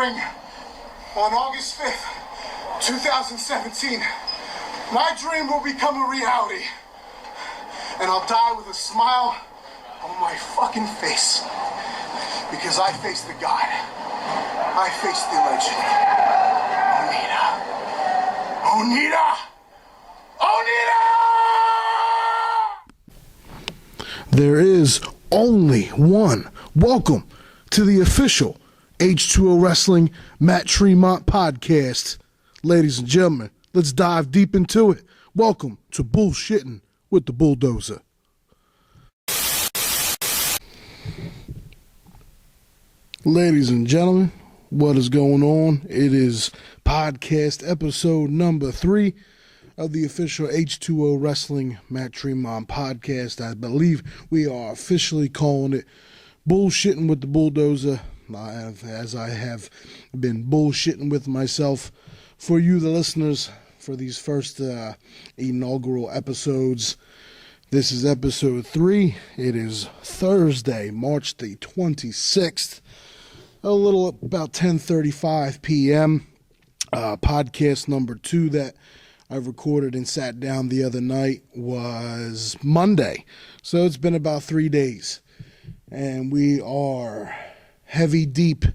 Starring on August 5th, 2017, my dream will become a reality. And I'll die with a smile on my fucking face. Because I face the god. I face the legend. Onita! There is only one. Welcome to the official H2O Wrestling Matt Tremont podcast. Ladies and gentlemen, let's dive deep into it. Welcome to Bullshittin' with the Bulldozer. Ladies and gentlemen, what is going on? It is podcast episode number 3 of the official H2O Wrestling Matt Tremont podcast. I believe we are officially calling it Bullshittin' with the Bulldozer, as I have been bullshitting with myself for you, the listeners, for these first inaugural episodes. This is episode 3. It is Thursday, March the 26th, a little about 10:35 p.m. Podcast number 2 that I recorded and sat down the other night was Monday. So it's been about 3 days. And we are heavy deep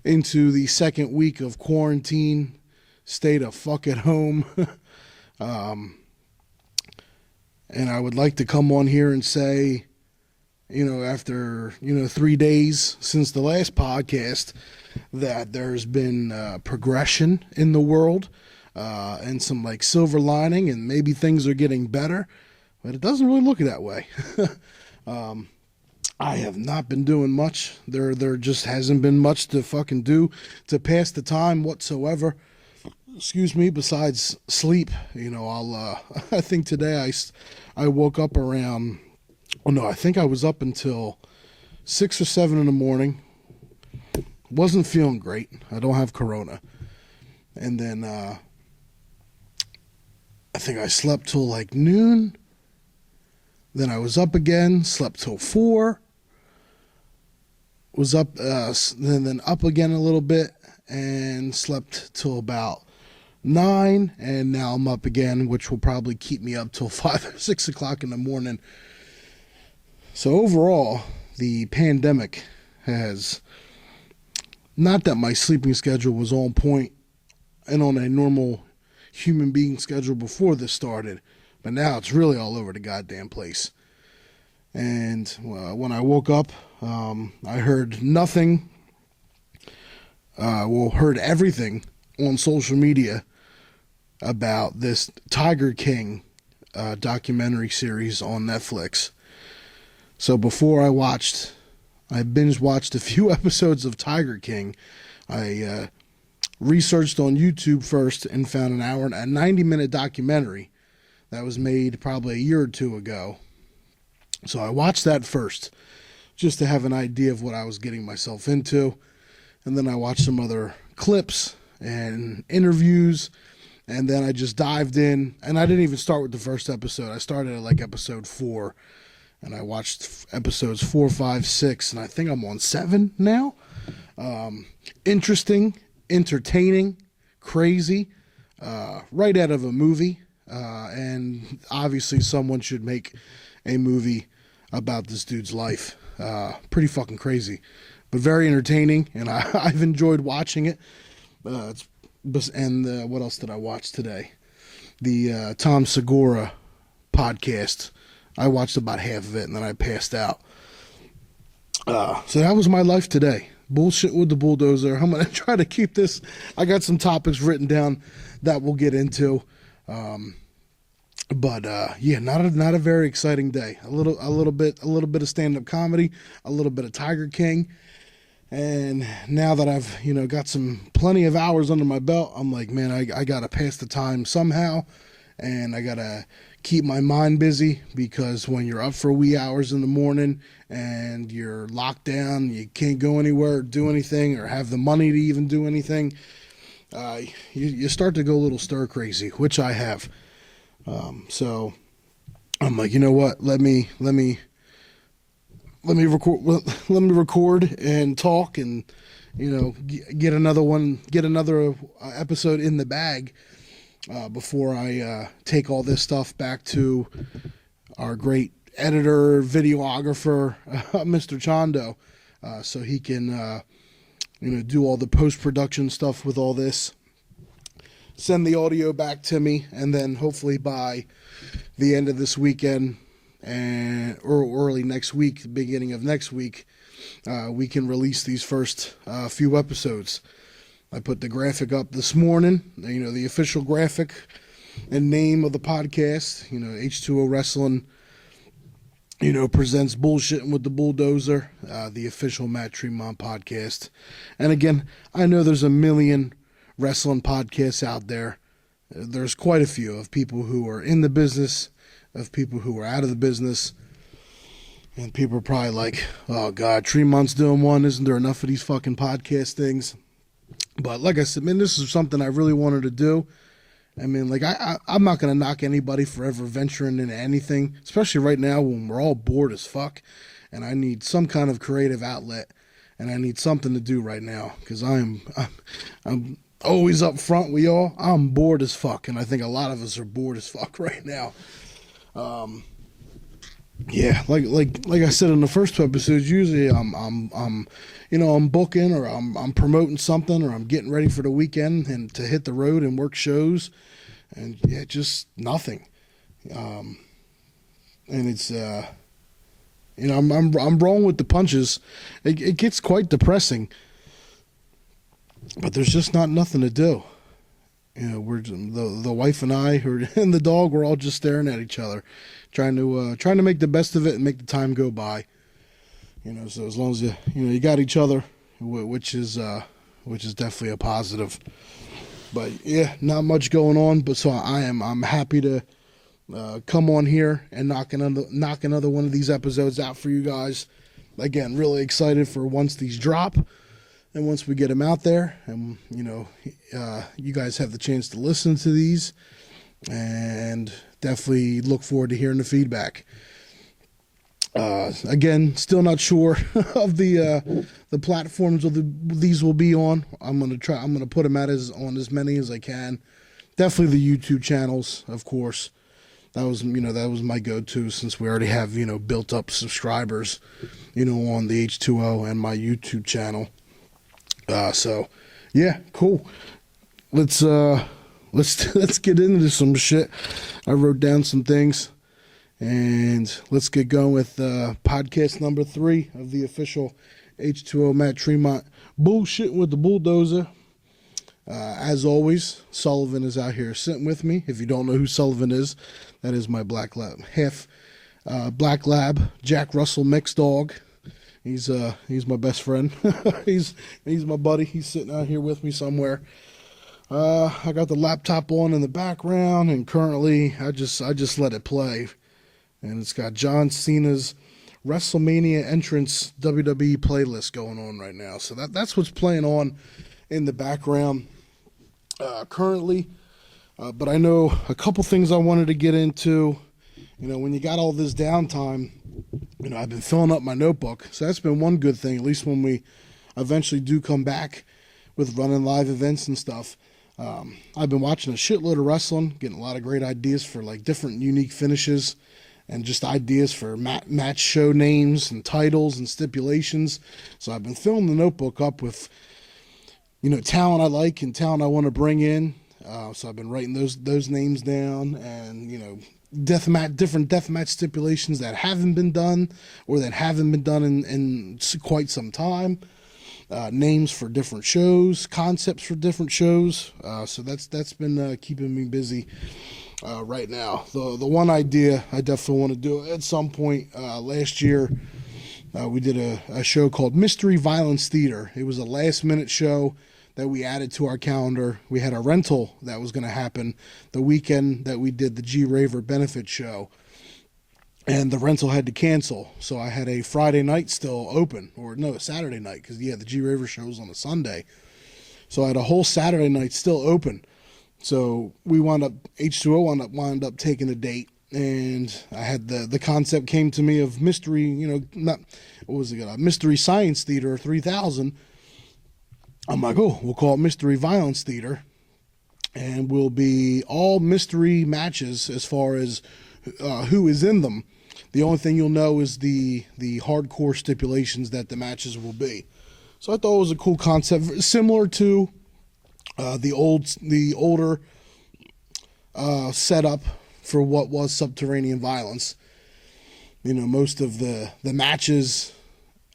into the second week of quarantine. Stay the fuck at home. And I would like to come on here and say, after, 3 days since the last podcast, that there's been progression in the world. And some silver lining, and maybe things are getting better, but it doesn't really look that way. I have not been doing much. There just hasn't been much to fucking do to pass the time whatsoever. Excuse me, besides sleep. I think today I woke up around, I think I was up until 6 or 7 in the morning. Wasn't feeling great. I don't have corona. And then, I think I slept till noon. Then I was up again, slept till 4. Was up, then up again a little bit and slept till about 9. And now I'm up again, which will probably keep me up till 5 or 6 o'clock in the morning. So overall, the pandemic has, not that my sleeping schedule was on point and on a normal human being schedule before this started, but now it's really all over the goddamn place. And when I woke up, I heard nothing, heard everything on social media about this Tiger King documentary series on Netflix. So before I binge watched a few episodes of Tiger King. I researched on YouTube first and found a 90-minute documentary that was made probably a year or 2 ago. So I watched that first just to have an idea of what I was getting myself into. And then I watched some other clips and interviews. And then I just dived in. And I didn't even start with the first episode. I started at episode 4. And I watched episodes 4, 5, 6. And I think I'm on 7 now. Interesting. Entertaining, crazy, right out of a movie, and obviously someone should make a movie about this dude's life. Pretty fucking crazy, but very entertaining, and I've enjoyed watching it. What else did I watch today? The Tom Segura podcast. I watched about half of it, and then I passed out. So that was my life today. Bullshit with the Bulldozer. I'm going to try to keep this. I got some topics written down that we'll get into. But not a very exciting day. A little bit of stand-up comedy, a little bit of Tiger King. And now that I've, got plenty of hours under my belt, I'm like, man, I got to pass the time somehow. And I got to keep my mind busy, because when you're up for wee hours in the morning and you're locked down, you can't go anywhere or do anything or have the money to even do anything, you start to go a little stir crazy, which I have. So I'm like, you know what? Let me let me record. Let me record and talk, and get another episode in the bag before I take all this stuff back to our great editor, videographer, Mr. Chando, so he can do all the post-production stuff with all this, send the audio back to me, and then hopefully by the end of this weekend or early next week, the beginning of next week, we can release these first few episodes. I put the graphic up this morning, the official graphic and name of the podcast, H2O Wrestling, presents Bullshitting with the Bulldozer, the official Matt Tremont podcast. And again, I know there's a million wrestling podcasts out there. There's quite a few of people who are in the business, of people who are out of the business. And people are probably like, oh God, Tremont's doing one. Isn't there enough of these fucking podcast things? But like I said, man, this is something I really wanted to do. I mean, like, I'm not going to knock anybody for ever venturing into anything, especially right now when we're all bored as fuck, and I need some kind of creative outlet, and I need something to do right now, because I'm always up front with y'all. I'm bored as fuck, and I think a lot of us are bored as fuck right now. Yeah, like I said in the first two episodes, usually I'm booking or I'm promoting something or I'm getting ready for the weekend and to hit the road and work shows, and yeah, just nothing. And it's I'm rolling with the punches. It gets quite depressing, but there's just nothing to do. We're the wife and I and the dog. We're all just staring at each other, trying to make the best of it and make the time go by. So as long as you got each other, which is definitely a positive. But yeah, not much going on. But so I'm happy to come on here and knock another one of these episodes out for you guys. Again, really excited for once these drop. And once we get them out there, and you guys have the chance to listen to these, and definitely look forward to hearing the feedback. Again, still not sure of the platforms these will be on. I'm gonna put them out on as many as I can. Definitely the YouTube channels, of course. That was my go-to, since we already have built up subscribers, on the H2O and my YouTube channel. So yeah, cool. Let's get into some shit. I wrote down some things, and let's get going with podcast number 3 of the official H2O Matt Tremont Bullshit with the Bulldozer. As always, Sullivan is out here sitting with me. If you don't know who Sullivan is, that is my black lab, half black lab Jack Russell mixed dog. He's my best friend. he's my buddy. He's sitting out here with me somewhere. I got the laptop on in the background, and currently I just let it play, and it's got John Cena's WrestleMania entrance WWE playlist going on right now. So that's what's playing on in the background currently. But I know a couple things I wanted to get into. When you got all this downtime, I've been filling up my notebook. So that's been one good thing, at least when we eventually do come back with running live events and stuff. I've been watching a shitload of wrestling, getting a lot of great ideas for like different unique finishes and just ideas for match show names and titles and stipulations. So I've been filling the notebook up with, talent I like and talent I want to bring in. So I've been writing those names down, and, different deathmatch stipulations that haven't been done or that haven't been done in quite some time. Names for different shows, concepts for different shows. So that's been keeping me busy right now. The one idea I definitely want to do at some point last year, we did a show called Mystery Violence Theater. It was a last-minute show that we added to our calendar. We had a rental that was going to happen the weekend that we did the G Raver benefit show, and the rental had to cancel. So I had a Friday night still open, or no, a Saturday night, because the G Raver show was on a Sunday. So I had a whole Saturday night still open. So we H2O wound up taking the date, and I had the concept came to me of mystery, not, what was it called? Mystery Science Theater 3000. I'm like, oh, we'll call it Mystery Violence Theater, and will be all mystery matches as far as who is in them. The only thing you'll know is the hardcore stipulations that the matches will be. So I thought it was a cool concept, similar to the older setup for what was Subterranean Violence. Most of the matches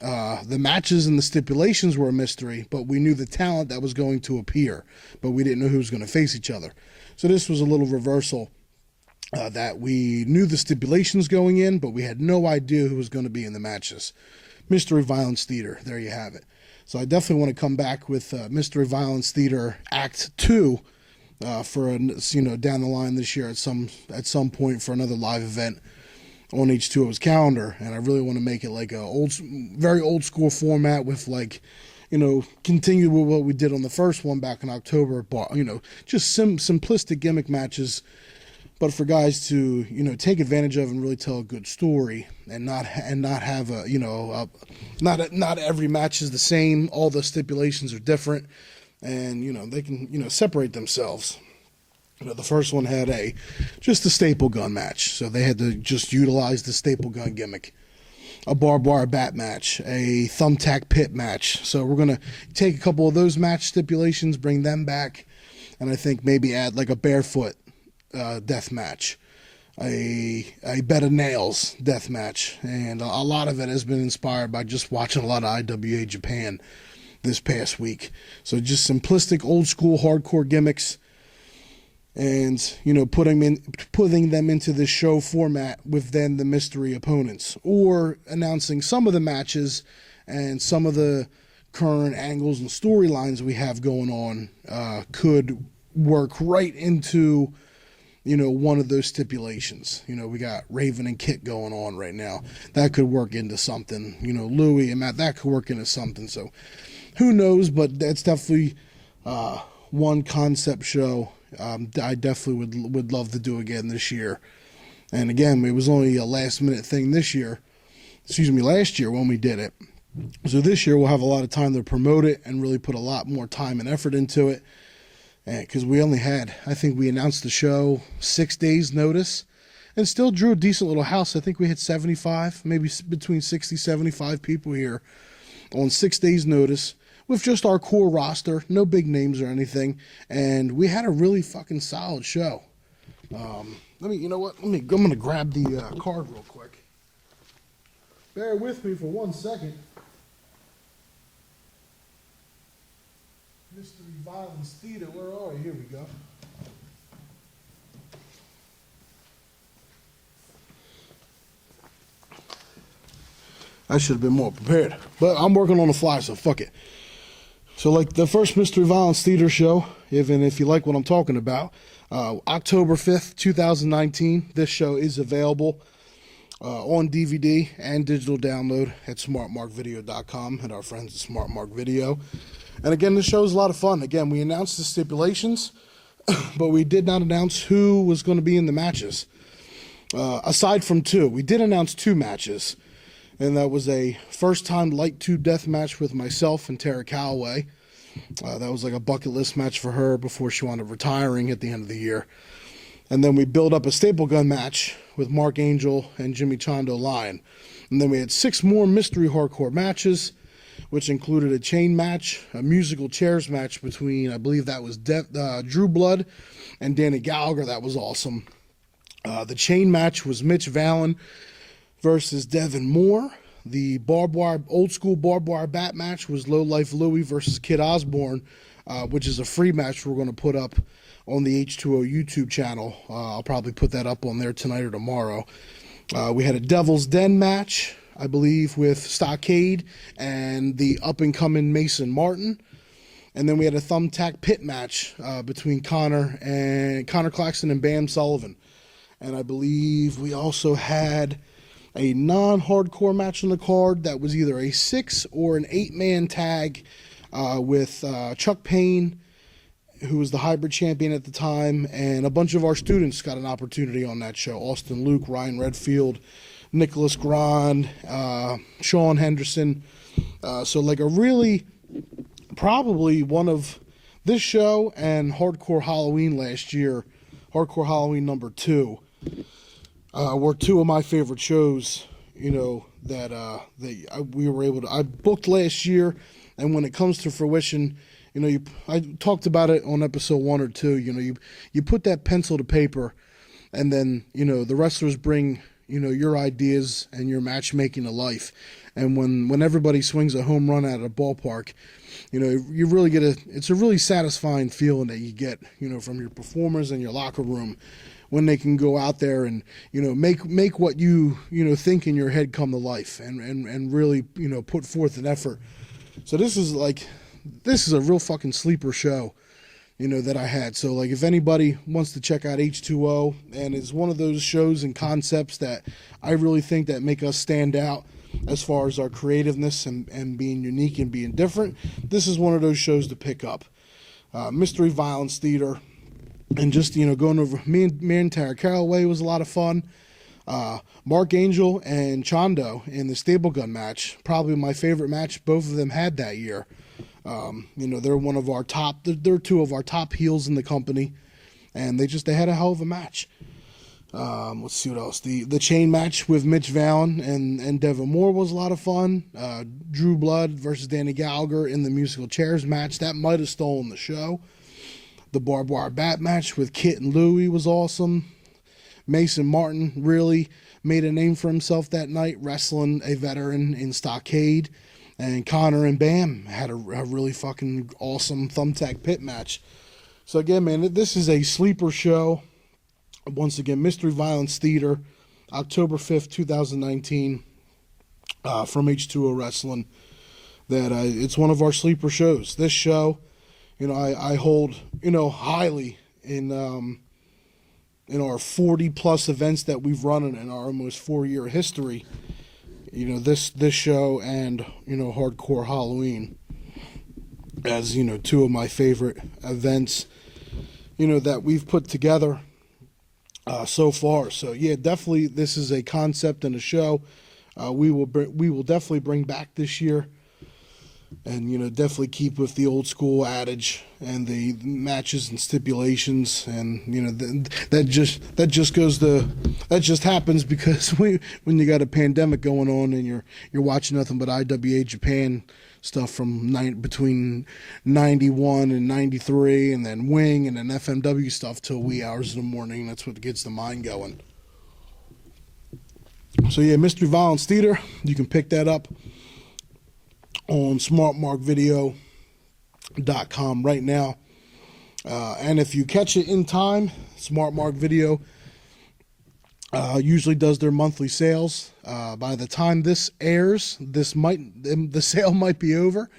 and the stipulations were a mystery, but we knew the talent that was going to appear, but we didn't know who was going to face each other. So this was a little reversal, that we knew the stipulations going in, but we had no idea who was going to be in the matches. Mystery Violence Theater, there you have it. So I definitely want to come back with Mystery Violence Theater Act 2 for down the line this year at some point for another live event on H2O's calendar. And I really want to make it like a very old school format with continue with what we did on the first one back in October, but just simplistic gimmick matches, but for guys to take advantage of and really tell a good story, and not have not every match is the same. All the stipulations are different, and they can separate themselves. The first one had just a staple gun match, so they had to just utilize the staple gun gimmick. A barbed wire bat match, a thumbtack pit match. So we're gonna take a couple of those match stipulations, bring them back, and I think maybe add like a barefoot death match, a bed of nails death match, and a lot of it has been inspired by just watching a lot of IWA Japan this past week. So just simplistic, old school, hardcore gimmicks, and putting them into this show format with then the mystery opponents, or announcing some of the matches and some of the current angles and storylines we have going on could work right into one of those stipulations. We got Raven and Kit going on right now. That could work into something. Louie and Matt, that could work into something. So who knows, but that's definitely one concept show I definitely would love to do again this year. And again, it was only a last minute thing last year when we did it. So this year we'll have a lot of time to promote it and really put a lot more time and effort into it. Because we only had, I think we announced the show 6 days notice, and still drew a decent little house. I think we had 75, maybe between 60, 75 people here on 6 days notice with just our core roster, no big names or anything. And we had a really fucking solid show. I'm going to grab the card real quick. Bear with me for 1 second. Mystery Violence Theater, where are you? Here we go. I should have been more prepared, but I'm working on the fly, so fuck it. So like the first Mystery Violence Theater show, even if you like what I'm talking about, October 5th, 2019, this show is available on DVD and digital download at smartmarkvideo.com and our friends at Smartmark Video. And again, this show is a lot of fun. Again, we announced the stipulations, but we did not announce who was going to be in the matches. Aside from two, we did announce 2 matches. And that was a first-time Light 2 death match with myself and Tara Calloway. That was like a bucket list match for her before she wound up retiring at the end of the year. And then we built up a staple gun match with Mark Angel and Jimmy Chondo Lion. And then we had 6 more mystery hardcore matches, which included a chain match, a musical chairs match between, I believe that was Drew Blood and Danny Gallagher. That was awesome. The chain match was Mitch Vallon versus Devin Moore. The old school barbed wire bat match was Low Life Louie versus Kid Osborne, which is a free match we're going to put up on the H2O YouTube channel. I'll probably put that up on there tonight or tomorrow. We had a Devil's Den match, I believe, with Stockade and the up-and-coming Mason Martin. And then we had a thumbtack pit match between Connor Claxton and Bam Sullivan. And I believe we also had a non-hardcore match on the card that was either a 6 or an 8-man tag with Chuck Payne who was the hybrid champion at the time, and a bunch of our students got an opportunity on that show. Austin Luke, Ryan Redfield, Nicholas Grand, Sean Henderson. So like a really, probably one of this show and Hardcore Halloween last year, Hardcore Halloween number 2, were two of my favorite shows, that we were able to, I booked last year. And when it comes to fruition, I talked about it on episode 1 or 2, you put that pencil to paper, and then, the wrestlers bring, your ideas and your matchmaking to life. And when everybody swings a home run at a ballpark, you really get it's a really satisfying feeling that you get, from your performers in your locker room when they can go out there and, make what you think in your head come to life and really, put forth an effort. So this is a real fucking sleeper show, that I had. So like if anybody wants to check out H2O, and it's one of those shows and concepts that I really think that make us stand out as far as our creativeness and being unique and being different, this is one of those shows to pick up. Mystery Violence Theater, and just, going over me and Tara Caraway was a lot of fun. Mark Angel and Chondo in the stable gun match, probably my favorite match both of them had that year. They're one of our top, they're two of our top heels in the company, and they had a hell of a match. Let's see what else. The chain match with Mitch Vallon and Devin Moore was a lot of fun. Drew Blood versus Danny Gallagher in the musical chairs match, that might have stolen the show. The barbed wire bat match with Kit and Louie was awesome. Mason Martin really made a name for himself that night, wrestling a veteran in Stockade. And Connor and Bam had a really fucking awesome thumbtack pit match. So again, man, this is a sleeper show. Once again, Mystery Violence Theater, October 5th, 2019, from H2O Wrestling. It's one of our sleeper shows. This show, I hold, highly in our 40-plus events that we've run in our almost 4-year history. This show and, Hardcore Halloween as, two of my favorite events, that we've put together so far. So, yeah, definitely this is a concept and a show we will definitely bring back this year. And, definitely keep with the old school adage and the matches and stipulations. And, that just happens because when you got a pandemic going on and you're watching nothing but IWA Japan stuff from between 91 and 93, and then Wing and then FMW stuff till wee hours in the morning. That's what gets the mind going. So, yeah, Mystery Violence Theater, you can pick that up on smartmarkvideo.com right now. And if you catch it in time, Smart Mark Video usually does their monthly sales. By the time this airs, the sale might be over.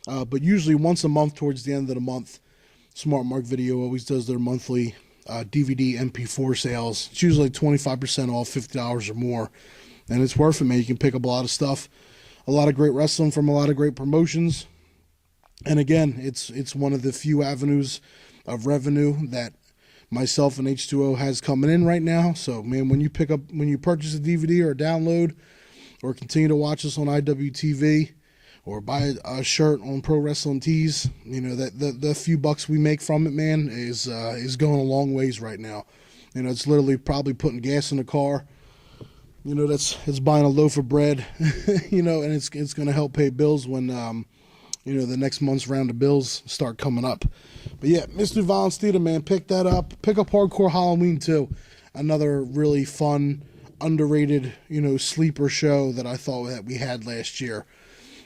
But usually once a month towards the end of the month, Smart Mark Video always does their monthly DVD MP4 sales. It's usually 25% off, $50 or more. And it's worth it, man. You can pick up a lot of stuff. A lot of great wrestling from a lot of great promotions. And again, it's one of the few avenues of revenue that myself and H2O has coming in right now. So, man, when you purchase a DVD or a download or continue to watch us on IWTV or buy a shirt on Pro Wrestling Tees, that the few bucks we make from it, man, is going a long ways right now. It's literally probably putting gas in the car. It's buying a loaf of bread, and it's going to help pay bills when, the next month's round of bills start coming up. But yeah, Mr. Violence Theater, man, pick that up. Pick up Hardcore Halloween too. Another really fun, underrated, sleeper show that I thought that we had last year.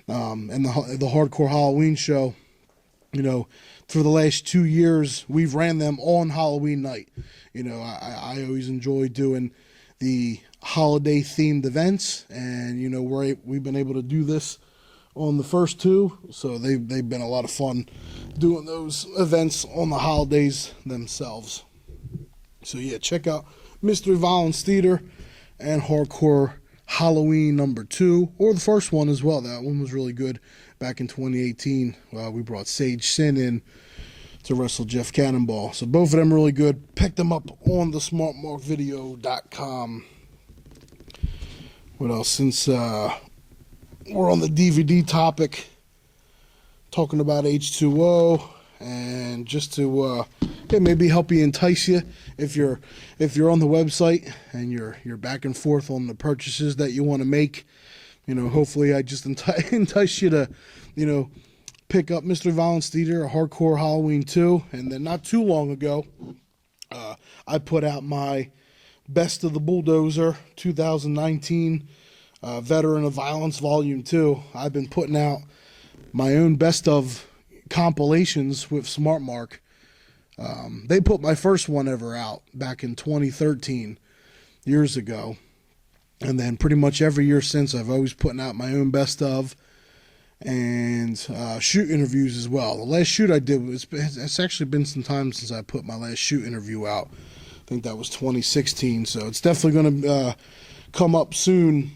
And the Hardcore Halloween show, for the last 2 years, we've ran them on Halloween night. I always enjoy doing the holiday themed events, and we've been able to do this on the first two, so they've been a lot of fun doing those events on the holidays themselves. So yeah, check out Mystery Violence Theater and Hardcore Halloween number 2, or the first one as well. That one was really good back in 2018. We brought Sage Sin in to wrestle Jeff Cannonball. So both of them really good. Pick them up on the smartmarkvideo.com. What else? Since we're on the DVD topic, talking about H2O, and just to maybe help you, entice you if you're on the website and you're back and forth on the purchases that you want to make. Hopefully I just entice you to, pick up Mr. Violence Theater, a Hardcore Halloween 2. And then not too long ago, I put out my Best of the Bulldozer 2019 Veteran of Violence Volume 2. I've been putting out my own best of compilations with SmartMark. They put my first one ever out back in 2013, years ago. And then pretty much every year since, I've always putting out my own best of and shoot interviews as well. The last shoot I did, it's actually been some time since I put my last shoot interview out. I think that was 2016. So it's definitely going to come up soon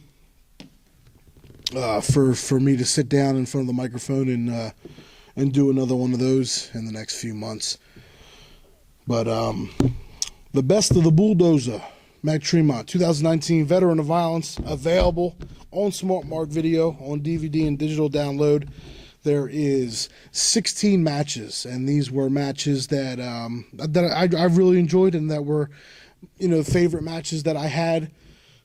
for me to sit down in front of the microphone and do another one of those in the next few months. But the Best of the Bulldozer, Mac Tremont, 2019 Veteran of Violence, available on SmartMark Video, on DVD and digital download. There is 16 matches, and these were matches that I really enjoyed, and that were, favorite matches that I had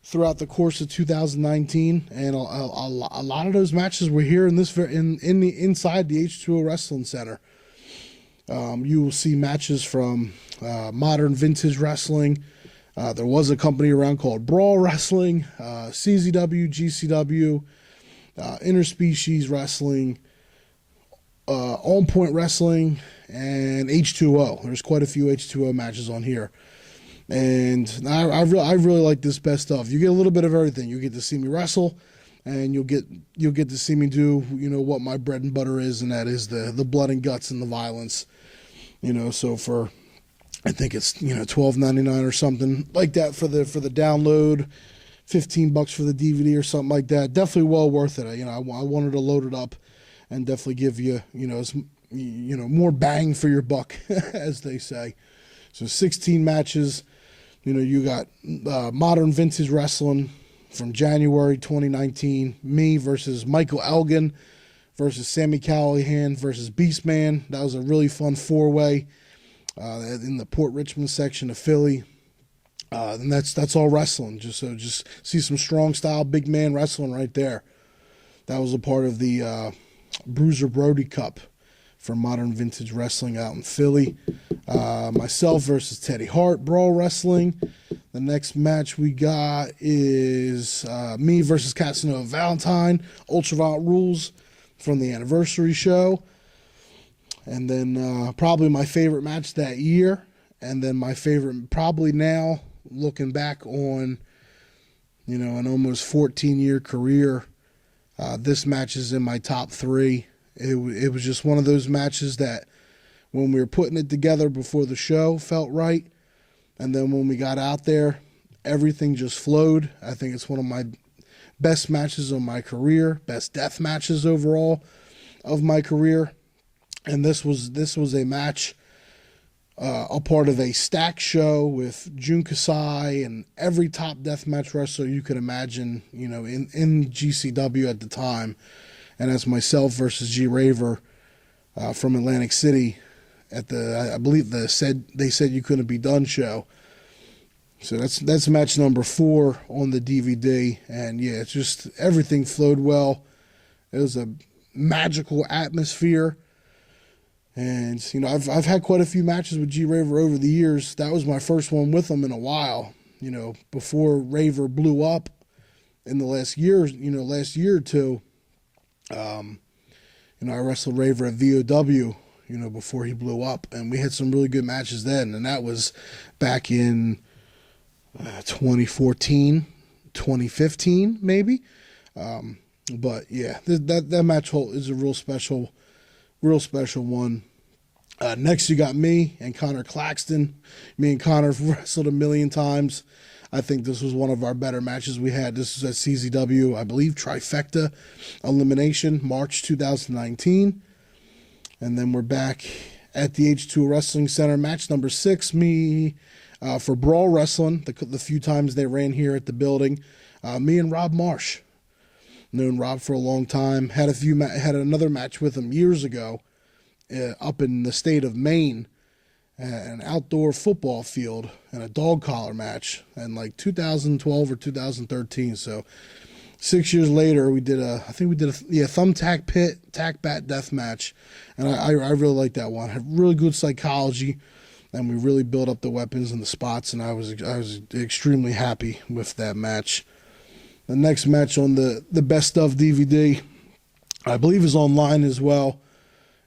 throughout the course of 2019. And a lot of those matches were here in inside the H2O Wrestling Center. You will see matches from Modern Vintage Wrestling. There was a company around called Brawl Wrestling, CZW, GCW, Interspecies Wrestling, On Point Wrestling, and H2O. There's quite a few H2O matches on here. And I really like this best of. You get a little bit of everything. You get to see me wrestle, and you'll get to see me do what my bread and butter is, and that is the blood and guts and the violence. So for, I think it's $12.99 or something like that for the download, $15 for the DVD or something like that. Definitely well worth it. I wanted to load it up and definitely give you more bang for your buck, as they say. So 16 matches. You got Modern Vintage Wrestling from January 2019. Me versus Michael Elgin versus Sammy Callahan versus Beastman. That was a really fun four-way in the Port Richmond section of Philly. And that's all wrestling. Just see some strong style big man wrestling right there. That was a part of the Bruiser Brody Cup for Modern Vintage Wrestling out in Philly. Myself versus Teddy Hart, Brawl Wrestling. The next match we got is me versus Casanova Valentine, Ultraviolet Rules from the anniversary show. And then probably my favorite match that year, and then my favorite probably now, looking back on, an almost 14-year career, this match is in my top 3. It was just one of those matches that when we were putting it together before the show felt right, and then when we got out there, everything just flowed. I think it's one of my best matches of my career, best death matches overall of my career. And this was a match, a part of a stack show with Jun Kasai and every top deathmatch wrestler you could imagine, in GCW at the time. And that's myself versus G Raver from Atlantic City at I believe they said You Couldn't Be Done show. So that's match number 4 on the DVD. And yeah, it's just everything flowed well. It was a magical atmosphere. And, I've had quite a few matches with G Raver over the years. That was my first one with him in a while, before Raver blew up in the last year or two. I wrestled Raver at VOW, before he blew up. And we had some really good matches then. And that was back in 2014, 2015, maybe. But, yeah, that match is a real special one. Next, you got me and Connor Claxton. Me and Connor have wrestled a million times. I think this was one of our better matches we had. This is at CZW, I believe, Trifecta Elimination, March 2019. And then we're back at the H2O Wrestling Center. Match number 6, me for Brawl Wrestling, the few times they ran here at the building. Me and Rob Marsh. Known Rob for a long time. Had another match with him years ago up in the state of Maine, an outdoor football field and a dog collar match in like 2012 or 2013. So 6 years later, we did a thumbtack pit, tack bat death match, and I really liked that one. Had really good psychology, and we really built up the weapons and the spots, and I was extremely happy with that match. The next match on the Best Of DVD, I believe, is online as well.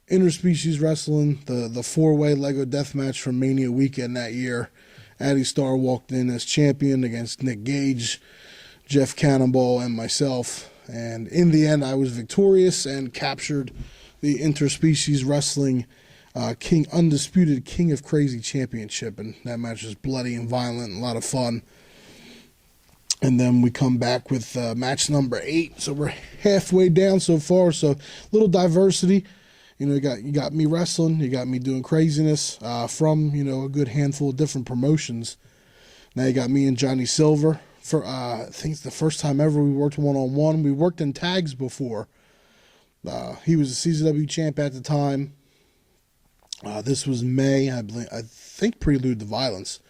Interspecies Wrestling, the 4-way Lego death match from Mania weekend that year. Addy Starr walked in as champion against Nick Gage, Jeff Cannonball, and myself. And in the end, I was victorious and captured the Interspecies Wrestling Undisputed King of Crazy Championship. And that match was bloody and violent and a lot of fun. And then we come back with match number 8. So we're halfway down so far. So little diversity. You got me wrestling. You got me doing craziness from, a good handful of different promotions. Now you got me and Johnny Silver. For I think it's the first time ever we worked one-on-one. We worked in tags before. He was a CZW champ at the time. This was May, I think Prelude to Violence.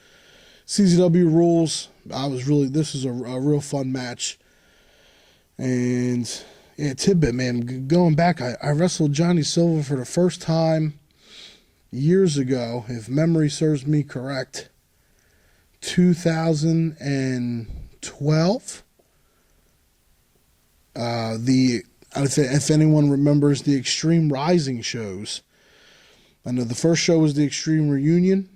CZW rules. This was a real fun match. And yeah, tidbit, man, going back, I wrestled Johnny Silver for the first time years ago, if memory serves me correct, 2012. If anyone remembers the Extreme Rising shows, I know the first show was the Extreme Reunion.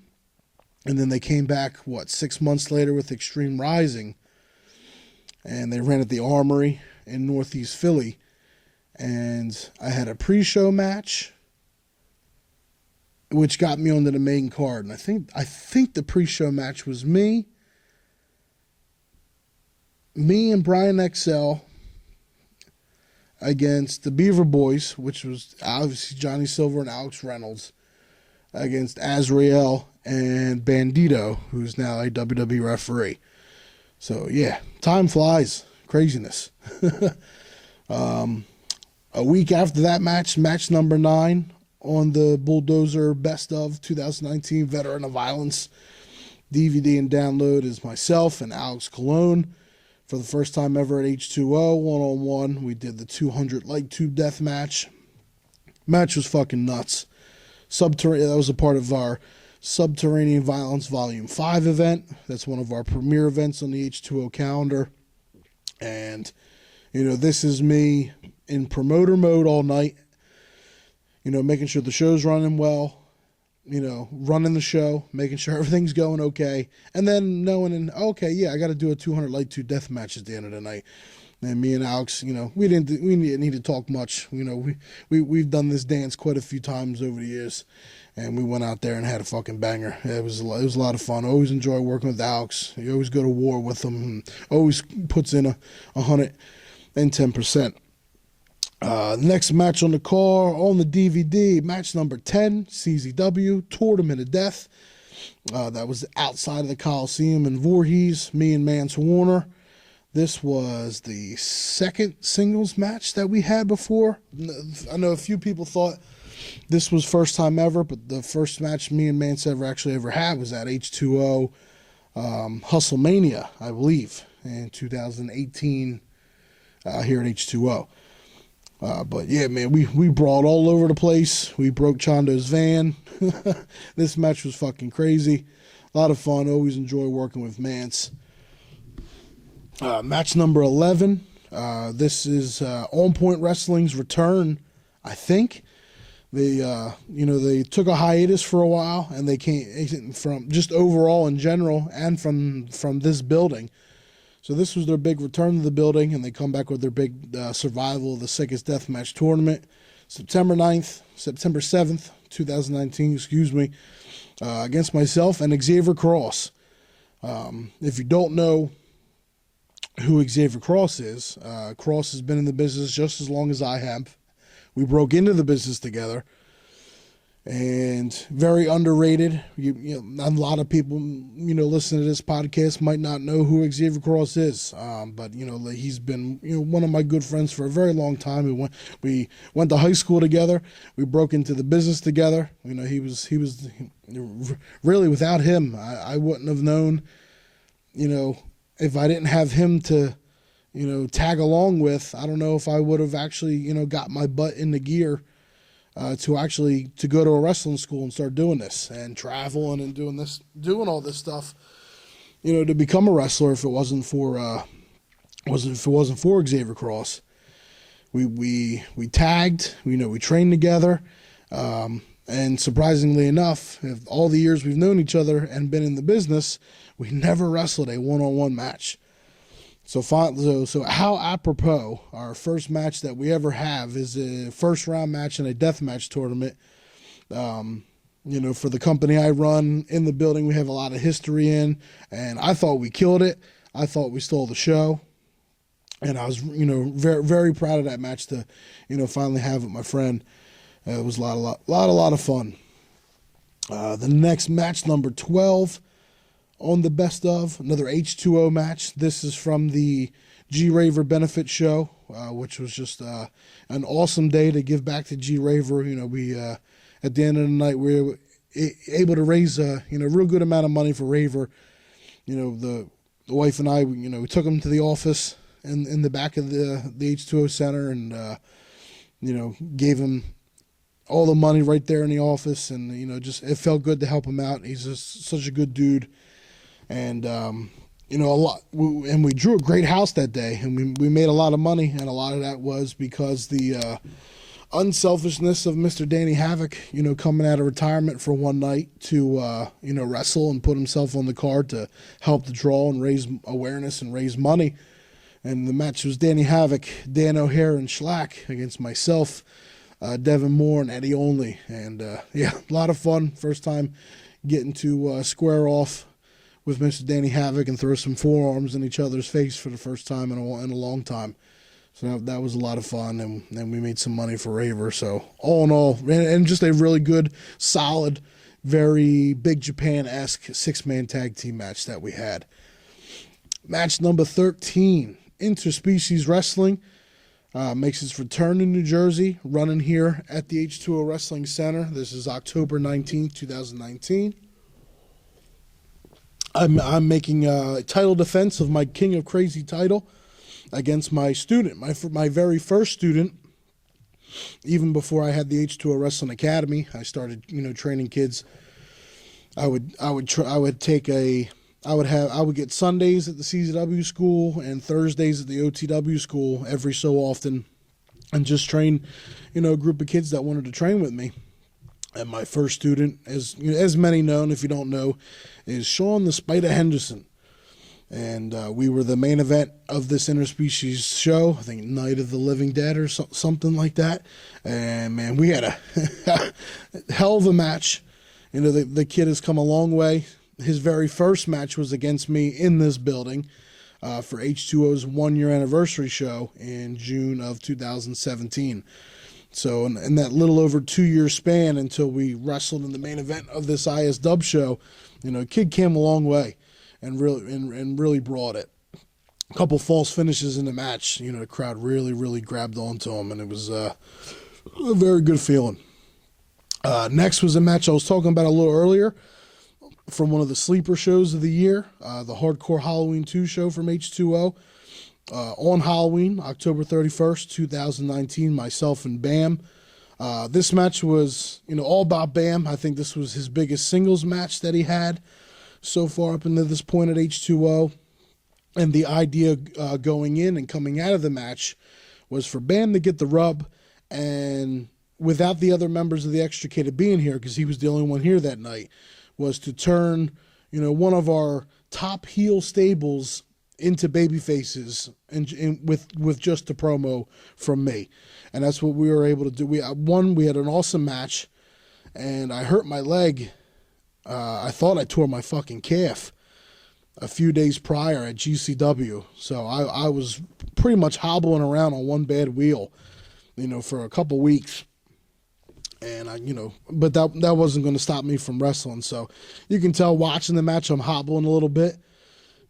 And then they came back, 6 months later with Extreme Rising. And they ran at the Armory in Northeast Philly. And I had a pre-show match, which got me onto the main card. And I think the pre-show match was me and Brian XL against the Beaver Boys, which was obviously Johnny Silver and Alex Reynolds, against Azrael and Bandito, who's now a WWE referee. So, yeah, time flies. Craziness. A week after that match number 9 on the Bulldozer Best Of 2019 Veteran of Violence DVD and download is myself and Alex Colon. For the first time ever at H2O, one-on-one, we did the 200 light tube death match. Match was fucking nuts. That was a part of our Subterranean Violence Volume 5 event. That's one of our premier events on the H2O calendar. And, this is me in promoter mode all night, making sure the show's running well, running the show, making sure everything's going okay. And then knowing, I got to do a 200 light tube death match at the end of the night. And me and Alex, we didn't need to talk much. We've done this dance quite a few times over the years, and we went out there and had a fucking banger. It was a lot of fun. I always enjoy working with Alex. You always go to war with him. And always puts in 110%. Next match on the DVD, match number 10, CZW Tournament of Death. That was outside of the Coliseum in Voorhees. Me and Mance Warner. This was the second singles match that we had before. I know a few people thought this was first time ever, but the first match me and Mance ever had was at H2O Hustlemania, I believe, in 2018 here at H2O. But yeah, man, we brawled all over the place. We broke Chondo's van. This match was fucking crazy. A lot of fun. Always enjoy working with Mance. Match number 11. This is On Point Wrestling's return, I think. They took a hiatus for a while, and they came from just overall in general and from this building. So this was their big return to the building, and they come back with their big Survival of the Sickest Deathmatch tournament. September 7th, 2019, against myself and Xavier Cross. If you don't know who Xavier Cross is, Cross has been in the business just as long as I have. We broke into the business together, and very underrated. A lot of people, listening to this podcast might not know who Xavier Cross is, but he's been one of my good friends for a very long time. We went to high school together. We broke into the business together. He was really, without him, I wouldn't have known. If I didn't have him to tag along with, I don't know if I would have actually got my butt in the gear. To go to a wrestling school and start doing this and traveling and doing all this stuff, to become a wrestler. If it wasn't for Xavier Cross, we tagged, we trained together, and surprisingly enough, all the years we've known each other and been in the business, we never wrestled a one-on-one match. So how apropos, our first match that we ever have is a first round match in a death match tournament. For the company I run in the building, we have a lot of history in, and I thought we killed it. I thought we stole the show, and I was, very, very proud of that match to, finally have with my friend. It was a lot of fun. The next match, number 12. On the best of, another H2O match. This is from the G Raver benefit show, which was just an awesome day to give back to G Raver. We at the end of the night we were able to raise a real good amount of money for Raver. The wife and I, we took him to the office in the back of the H2O center and gave him all the money right there in the office, and just it felt good to help him out. He's just such a good dude. And, a lot, and we drew a great house that day, and we made a lot of money, and a lot of that was because the unselfishness of Mr. Danny Havoc, coming out of retirement for one night to, wrestle and put himself on the card to help the draw and raise awareness and raise money. And the match was Danny Havoc, Dan O'Hare, and Schlack against myself, Devin Moore, and Eddie Only. And, a lot of fun. First time getting to square off with Mr. Danny Havoc and throw some forearms in each other's face for the first time in a long time. So that was a lot of fun, and we made some money for Raver. So all in all, and just a really good, solid, very Big Japan-esque 6-man tag team match that we had. Match number 13, Interspecies Wrestling, makes its return in New Jersey, running here at the H2O Wrestling Center. This is October 19th, 2019. I'm making a title defense of my King of Crazy title against my student, my very first student. Even before I had the H2O Wrestling Academy, I started training kids. I would get Sundays at the CZW school and Thursdays at the OTW school every so often, and just train a group of kids that wanted to train with me. And my first student, as many known, if you don't know, is Sean the Spider Henderson. And we were the main event of this interspecies show, I think Night of the Living Dead or something like that. And, man, we had a hell of a match. The kid has come a long way. His very first match was against me in this building for H2O's 1-year anniversary show in June of 2017. So in that little over 2-year span until we wrestled in the main event of this IS Dub show, kid came a long way and really brought it. A couple false finishes in the match, the crowd really grabbed onto him, and it was a very good feeling. Next was a match I was talking about a little earlier from one of the sleeper shows of the year, the Hardcore Halloween 2 show from H2O. On Halloween, October 31st, 2019, myself and Bam. This match was, all about Bam. I think this was his biggest singles match that he had so far up into this point at H2O. And the idea going in and coming out of the match was for Bam to get the rub, and without the other members of the Extricated being here, because he was the only one here that night, was to turn, one of our top heel stables into baby faces and with just a promo from me. And that's what we were able to do. We had an awesome match, and I hurt my leg. I thought I tore my fucking calf a few days prior at GCW. So I was pretty much hobbling around on one bad wheel, for a couple weeks. And but that wasn't going to stop me from wrestling. So you can tell watching the match, I'm hobbling a little bit.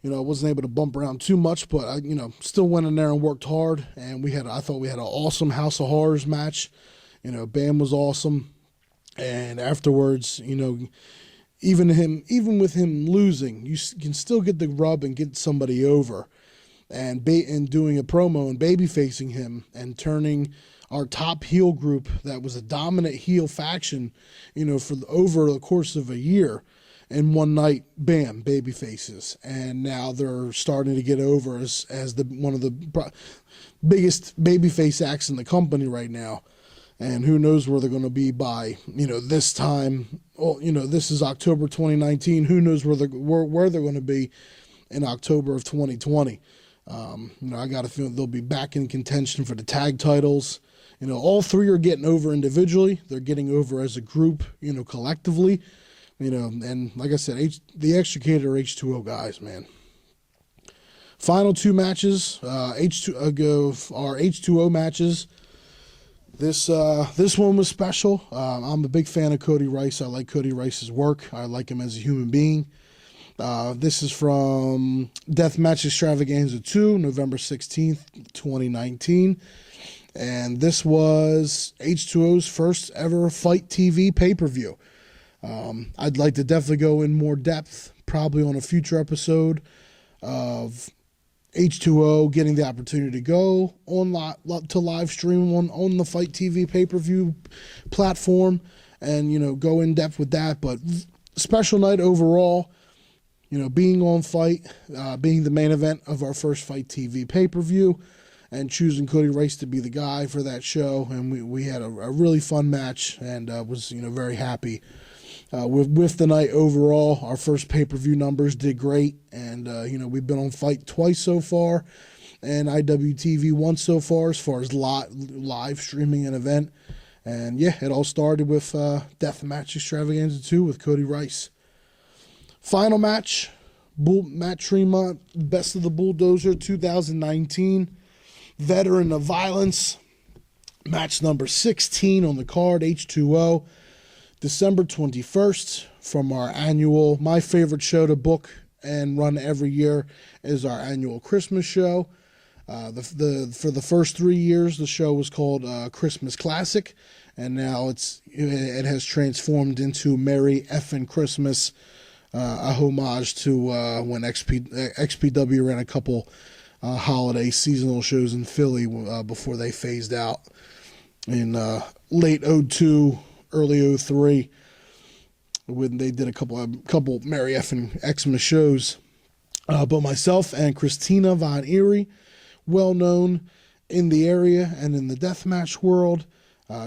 I wasn't able to bump around too much, but I, still went in there and worked hard. And I thought we had an awesome House of Horrors match. Bam was awesome. And afterwards, even with him losing, you can still get the rub and get somebody over. And doing a promo and baby facing him and turning our top heel group that was a dominant heel faction, for over the course of a year, and one night, bam, baby faces. And now they're starting to get over as one of the biggest babyface acts in the company right now. And who knows where they're going to be by, this time. Well, this is October 2019. Who knows where they're going to be in October of 2020. I got a feeling they'll be back in contention for the tag titles. All three are getting over individually. They're getting over as a group, collectively. And like I said, the Extricator H2O guys, man. Final two matches, our H2O matches. This one was special. I'm a big fan of Cody Rice. I like Cody Rice's work. I like him as a human being. This is from Deathmatch Extravaganza 2, November 16th, 2019. And this was H2O's first ever Fight TV pay-per-view. I'd like to definitely go in more depth, probably on a future episode of H2O getting the opportunity to go on to live stream on the Fight TV pay-per-view platform and, go in depth with that. But special night overall. Being on Fight, being the main event of our first Fight TV pay-per-view, and choosing Cody Rice to be the guy for that show. And we had a really fun match, and was, very happy with the night overall. Our first pay-per-view numbers did great, and, we've been on Fight twice so far, and IWTV once so far as live streaming an event. And, yeah, it all started with Deathmatch Extravaganza 2 with Cody Rice. Final match, Matt Tremont, Best of the Bulldozer 2019, Veteran of Violence, match number 16 on the card, H2O, December 21st, from our annual, my favorite show to book and run every year is our annual Christmas show. For the first 3 years, the show was called Christmas Classic, and now it has transformed into Merry Effin' Christmas, a homage to when XPW ran a couple holiday seasonal shows in Philly before they phased out in late 02, early 03, when they did a couple Merry Effin' Xmas shows. But myself and Christina Von Erie, well known in the area and in the deathmatch world.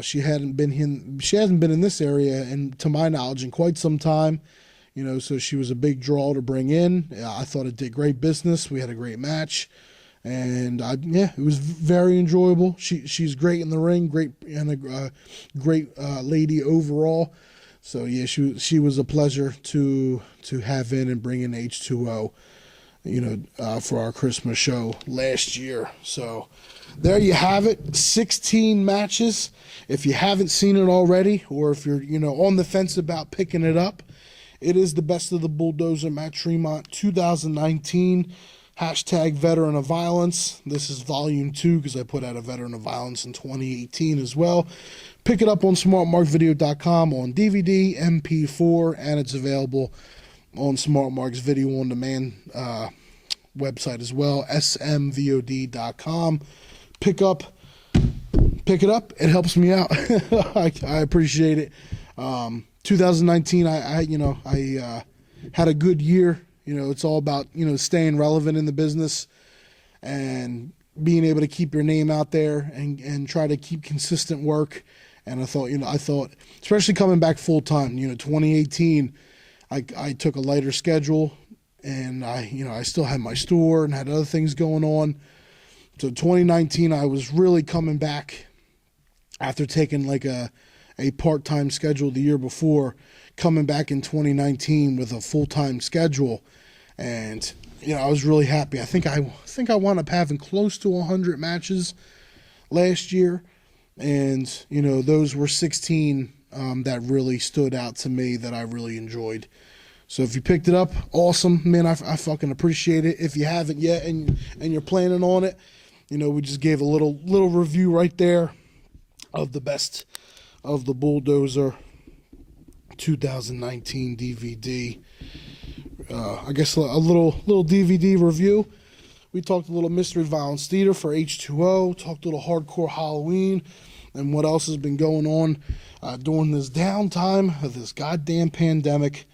She hasn't been in this area, and to my knowledge, in quite some time. So she was a big draw to bring in. I thought it did great business. We had a great match, and it was very enjoyable. She's great in the ring, great and a great lady overall. So yeah, she was a pleasure to have in and bring in H2O, for our Christmas show last year. So there you have it, 16 matches. If you haven't seen it already, or if you're on the fence about picking it up, it is the Best of the Bulldozer Matt Tremont 2019, #Veteran of Violence. This is volume 2 because I put out a Veteran of Violence in 2018 as well. Pick it up on smartmarkvideo.com on DVD, MP4, and it's available on SmartMark's Video On Demand website as well, smvod.com. Pick it up. It helps me out. I appreciate it. 2019, I had a good year. It's all about, staying relevant in the business and being able to keep your name out there and try to keep consistent work. And I thought, especially coming back full time, 2018, I took a lighter schedule, and I still had my store and had other things going on. So 2019, I was really coming back after taking like a part-time schedule the year before, coming back in 2019 with a full-time schedule. And, I was really happy. I think I wound up having close to 100 matches last year. And, those were 16 that really stood out to me that I really enjoyed. So if you picked it up, awesome, man. I fucking appreciate it. If you haven't yet and you're planning on it, we just gave a little review right there of the best of the Bulldozer 2019 DVD. I guess a little DVD review. We talked a little Mystery Violence Theater for H2O, talked a little Hardcore Halloween, and what else has been going on during this downtime of this goddamn pandemic.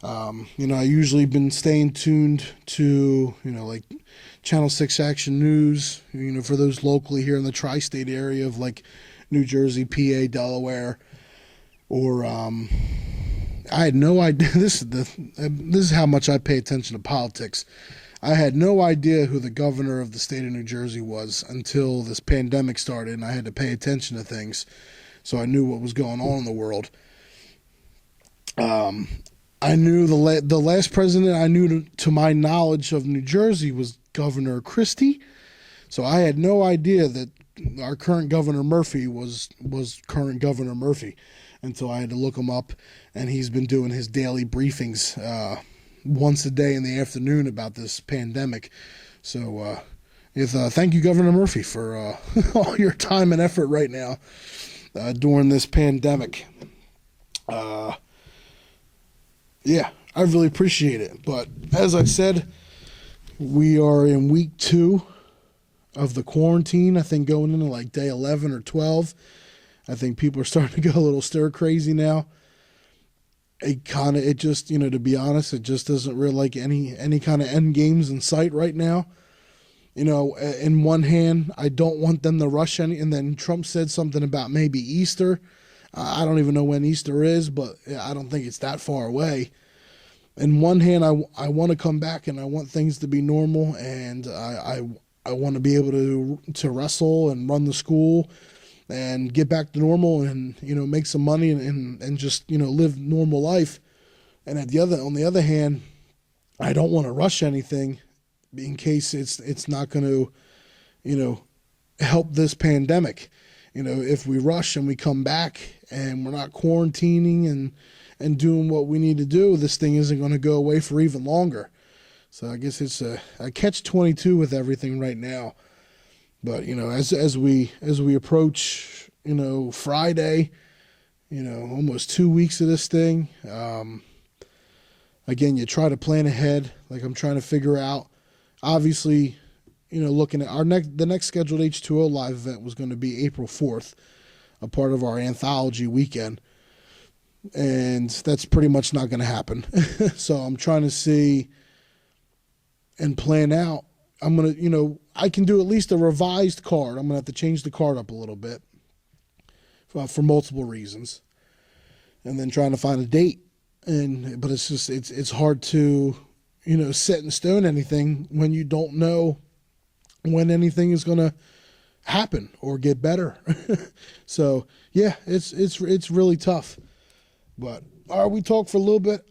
I usually been staying tuned to, like Channel 6 Action News, for those locally here in the tri-state area of like New Jersey, PA, Delaware, or I had no idea. This is how much I pay attention to politics. I had no idea who the governor of the state of New Jersey was until this pandemic started, and I had to pay attention to things, so I knew what was going on in the world. I knew the last president I knew to my knowledge of New Jersey was Governor Christie, so I had no idea that our current Governor Murphy was current Governor Murphy until I had to look him up, and he's been doing his daily briefings once a day in the afternoon about this pandemic. So thank you, Governor Murphy, for all your time and effort right now during this pandemic. Yeah, I really appreciate it. But as I said, we are in week 2 of the quarantine. I think going into like day 11 or 12. I think people are starting to go a little stir crazy now. It just, to be honest, it just doesn't really like any kind of end games in sight right now. In one hand, I don't want them to rush any, and then Trump said something about maybe Easter. I don't even know when Easter is, but I don't think it's that far away. In one hand, I want to come back and I want things to be normal, and I want to be able to wrestle and run the school and get back to normal and, make some money and just, live normal life. And on the other hand, I don't want to rush anything in case it's not going to, help this pandemic. If we rush and we come back and we're not quarantining and doing what we need to do, this thing isn't going to go away for even longer. So I guess it's a catch-22 with everything right now. But, as we approach, Friday, almost 2 weeks of this thing, again, you try to plan ahead. Like I'm trying to figure out, obviously, looking at the next scheduled H2O live event was going to be April 4th, a part of our Anthology weekend. And that's pretty much not going to happen. So I'm trying to see and plan out. I'm going to, I can do at least a revised card. I'm going to have to change the card up a little bit for multiple reasons. And then trying to find a date. But it's just, it's hard to, set in stone anything when you don't know when anything is going to happen or get better. So yeah, it's really tough. But all right, we talked for a little bit.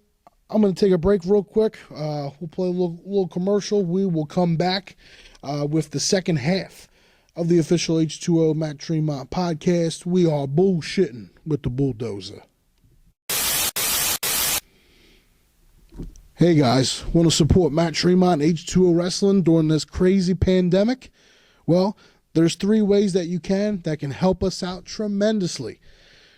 I'm going to take a break real quick. We'll play a little commercial. We will come back with the second half of the official H2O Matt Tremont podcast. We are bullshitting with the Bulldozer. Hey guys, want to support Matt Tremont H2O Wrestling during this crazy pandemic? Well, there's 3 ways that you can help us out tremendously.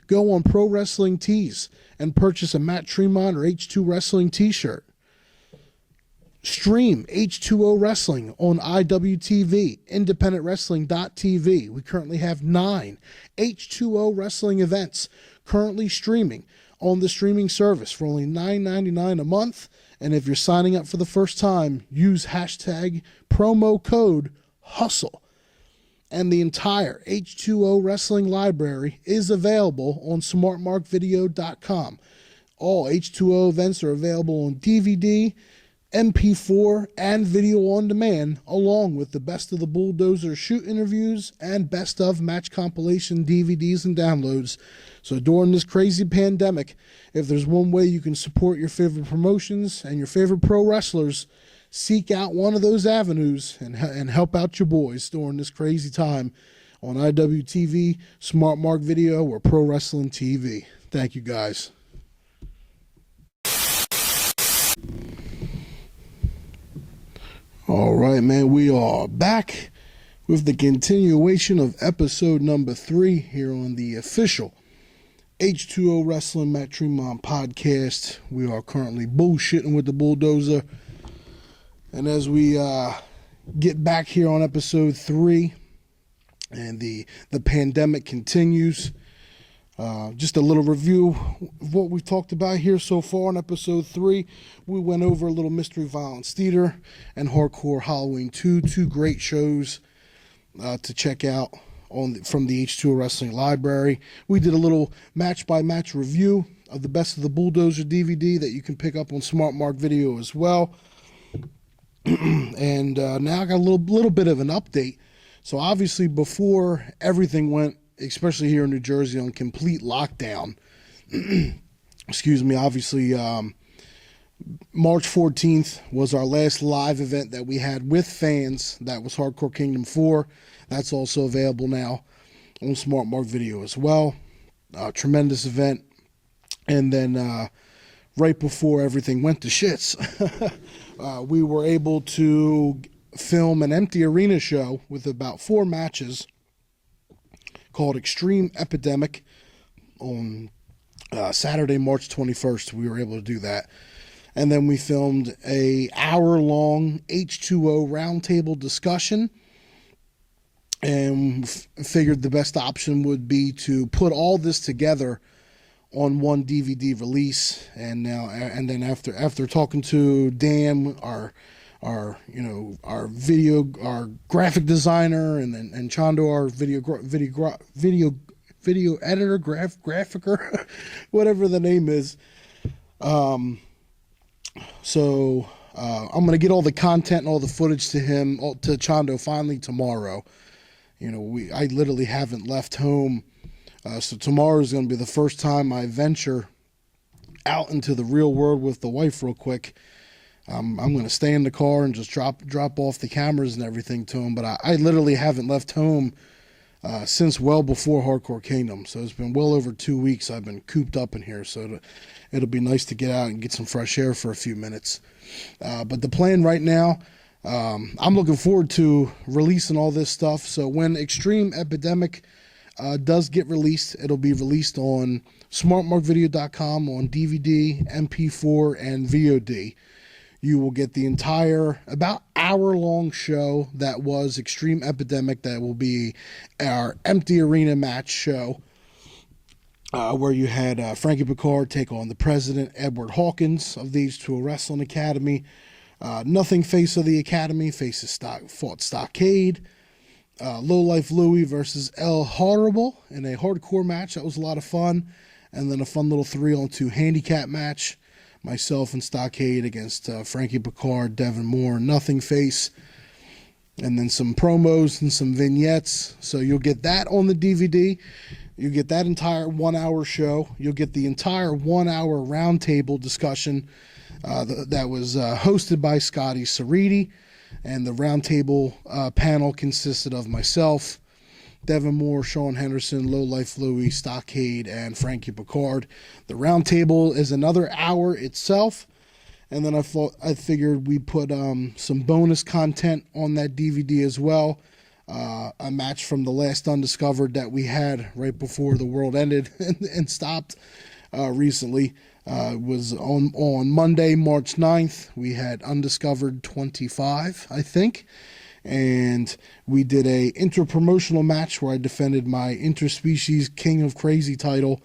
Go on Pro Wrestling Tees and purchase a Matt Tremont or H2 Wrestling t-shirt. Stream H2O Wrestling on IWTV, independentwrestling.tv. We currently have 9 H2O Wrestling events currently streaming on the streaming service for only $9.99 a month. And if you're signing up for the first time, use hashtag promo code HUSTLE. And the entire H2O Wrestling library is available on smartmarkvideo.com. All H2O events are available on DVD, MP4, and video on demand, along with the Best of the Bulldozer shoot interviews and Best of match compilation DVDs and downloads. So during this crazy pandemic, if there's one way you can support your favorite promotions and your favorite pro wrestlers, seek out one of those avenues and help out your boys during this crazy time on IWTV, Smart Mark Video, or Pro Wrestling TV. Thank you, guys. All right, man, we are back with the continuation of episode number 3 here on the official H2O Wrestling Matt Tremont podcast. We are currently bullshitting with the Bulldozer. And as we get back here on episode 3, and the pandemic continues, just a little review of what we've talked about here so far in episode 3. We went over a little Mystery Violence Theater and Hardcore Halloween 2, two great shows to check out from the H2O Wrestling Library. We did a little match-by-match review of the Best of the Bulldozer DVD that you can pick up on Smart Mark Video as well. And now I got a little bit of an update. So obviously before everything went, especially here in New Jersey, on complete lockdown, excuse me, obviously March 14th was our last live event that we had with fans. That was Hardcore Kingdom 4. That's also available now on Smart Mark Video as well. Tremendous event. And then right before everything went to shits, we were able to film an empty arena show with about 4 matches called Extreme Epidemic on Saturday, March 21st. We were able to do that. And then we filmed a hour-long H2O roundtable discussion, and figured the best option would be to put all this together on one DVD release. And then after talking to Dan, our graphic designer, and Chando, our video editor, graphicer, whatever the name is. So I'm going to get all the content and all the footage to Chando finally tomorrow. I literally haven't left home. So tomorrow is going to be the first time I venture out into the real world with the wife real quick. I'm going to stay in the car and just drop off the cameras and everything to him. But I literally haven't left home since well before Hardcore Kingdom. So it's been well over 2 weeks I've been cooped up in here. So it'll be nice to get out and get some fresh air for a few minutes. But the plan right now, I'm looking forward to releasing all this stuff. So when Extreme Epidemic does get released, it'll be released on smartmarkvideo.com on DVD, MP4, and VOD. You will get the entire about hour-long show that was Extreme Epidemic. That will be our empty arena match show, where you had Frankie Picard take on the president, Edward Hawkins of the H2O Wrestling Academy. Nothing Face of the Academy fought Stockade. Low Life Louie versus El Horrible in a hardcore match. That was a lot of fun. And then a fun little 3-on-2 handicap match. Myself and Stockade against Frankie Picard, Devin Moore, Nothing Face. And then some promos and some vignettes. So you'll get that on the DVD. You get that entire 1-hour show. You'll get the entire 1-hour roundtable discussion that was hosted by Scotty Ceriti. And the roundtable panel consisted of myself, Devin Moore, Sean Henderson, Low Life Louie, Stockade, and Frankie Picard. The roundtable is another hour itself. And then I figured we'd put some bonus content on that DVD as well. A match from the last Undiscovered that we had right before the world ended and stopped recently. Was on Monday, March 9th. We had Undiscovered 25, I think. And we did a interpromotional match where I defended my interspecies King of Crazy title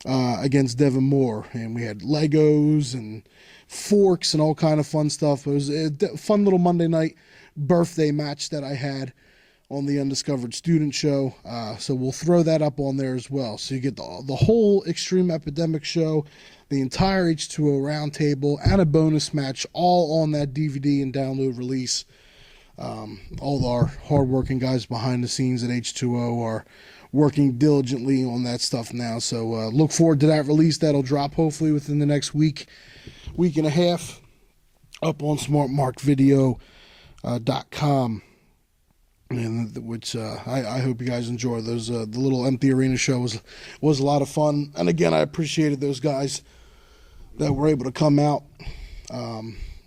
against Devin Moore. And we had Legos and forks and all kind of fun stuff. It was a fun little Monday night birthday match that I had on the Undiscovered Student Show. So we'll throw that up on there as well. So you get the whole Extreme Epidemic show, the entire H2O roundtable, and a bonus match all on that DVD and download release. All our hardworking guys behind the scenes at H2O are working diligently on that stuff now. So look forward to that release. That'll drop hopefully within the next week and a half up on smartmarkvideo.com. and which I hope you guys enjoy those. The little empty arena show was a lot of fun, and again, I appreciated those guys that were able to come out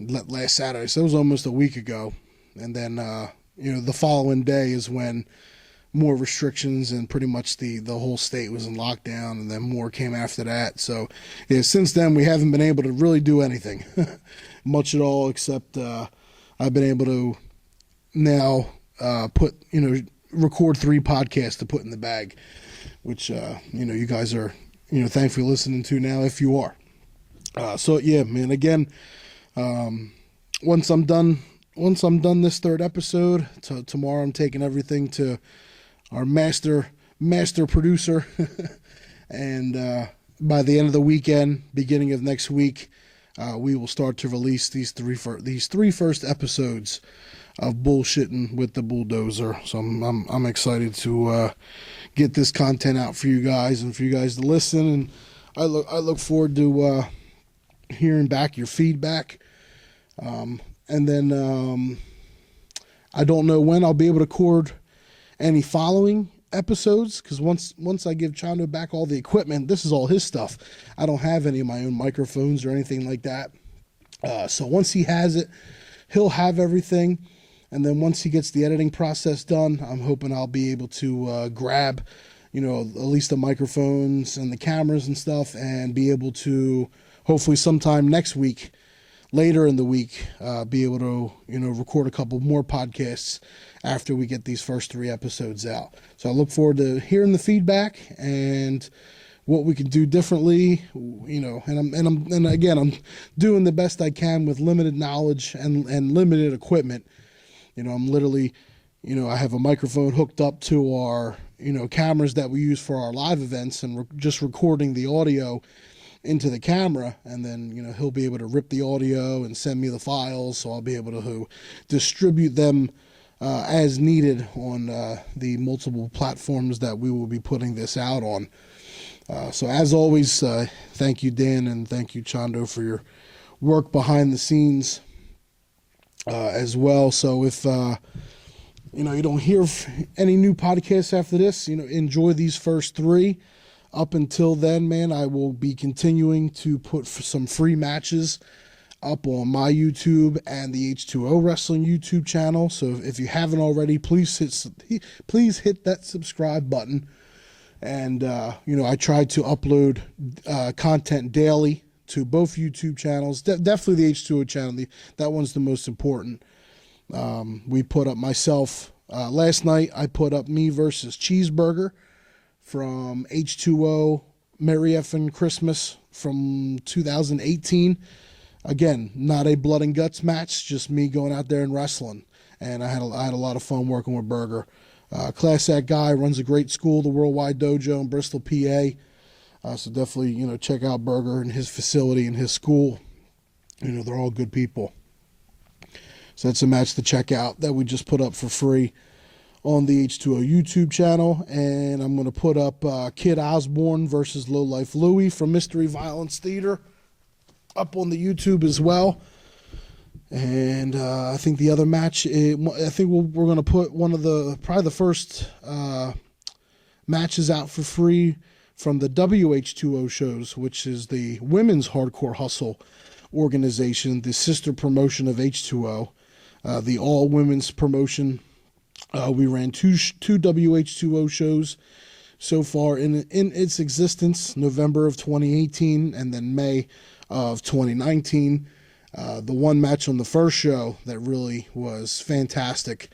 last Saturday. So it was almost a week ago, and then the following day is when more restrictions and pretty much the whole state was in lockdown, and then more came after that. So yeah, since then we haven't been able to really do anything much at all, except I've been able to now record 3 podcasts to put in the bag, which you guys are thankfully listening to now, if you are. So yeah, man, again, once I'm done this 3rd episode, tomorrow I'm taking everything to our master producer, and by the end of the weekend, beginning of next week, we will start to release these three first episodes of Bullshitting with the Bulldozer. So I'm excited to get this content out for you guys and for you guys to listen, and I look forward to hearing back your feedback, and then I don't know when I'll be able to record any following episodes, because once I give Chando back all the equipment, this is all his stuff. I don't have any of my own microphones or anything like that. So once he has it, he'll have everything, and then once he gets the editing process done, I'm hoping I'll be able to grab, at least the microphones and the cameras and stuff, and be able to hopefully sometime next week, later in the week, be able to, record a couple more podcasts after we get these first 3 episodes out. So I look forward to hearing the feedback and what we can do differently, and again, I'm doing the best I can with limited knowledge and limited equipment. I'm literally, I have a microphone hooked up to our, cameras that we use for our live events, and just recording the audio into the camera, and then he'll be able to rip the audio and send me the files, so I'll be able to distribute them as needed on the multiple platforms that we will be putting this out on. So as always, thank you, Dan, and thank you, Chando, for your work behind the scenes as well. So if you don't hear any new podcasts after this, enjoy these first 3. Up until then, man, I will be continuing to put some free matches up on my YouTube and the H2O Wrestling YouTube channel. So if you haven't already, please hit that subscribe button. And I try to upload content daily to both YouTube channels. Definitely the H2O channel. That one's the most important. We put up myself last night. I put up me versus Cheeseburger from H2O Merry Effin' Christmas from 2018. Again, not a blood and guts match, just me going out there and wrestling. And I had a lot of fun working with Burger. Class act guy, runs a great school, the Worldwide Dojo in Bristol, PA. So definitely, check out Burger and his facility and his school. They're all good people. So that's a match to check out that we just put up for free on the H2O YouTube channel. And I'm going to put up Kid Osborne versus Low Life Louie from Mystery Violence Theater up on the YouTube as well. And I think the other match, I think we're going to put probably the first matches out for free from the WH2O shows, which is the Women's Hardcore Hustle organization, the sister promotion of H2O, the all women's promotion. We ran two WH2O shows so far in its existence, November of 2018 and then May of 2019. The one match on the first show that really was fantastic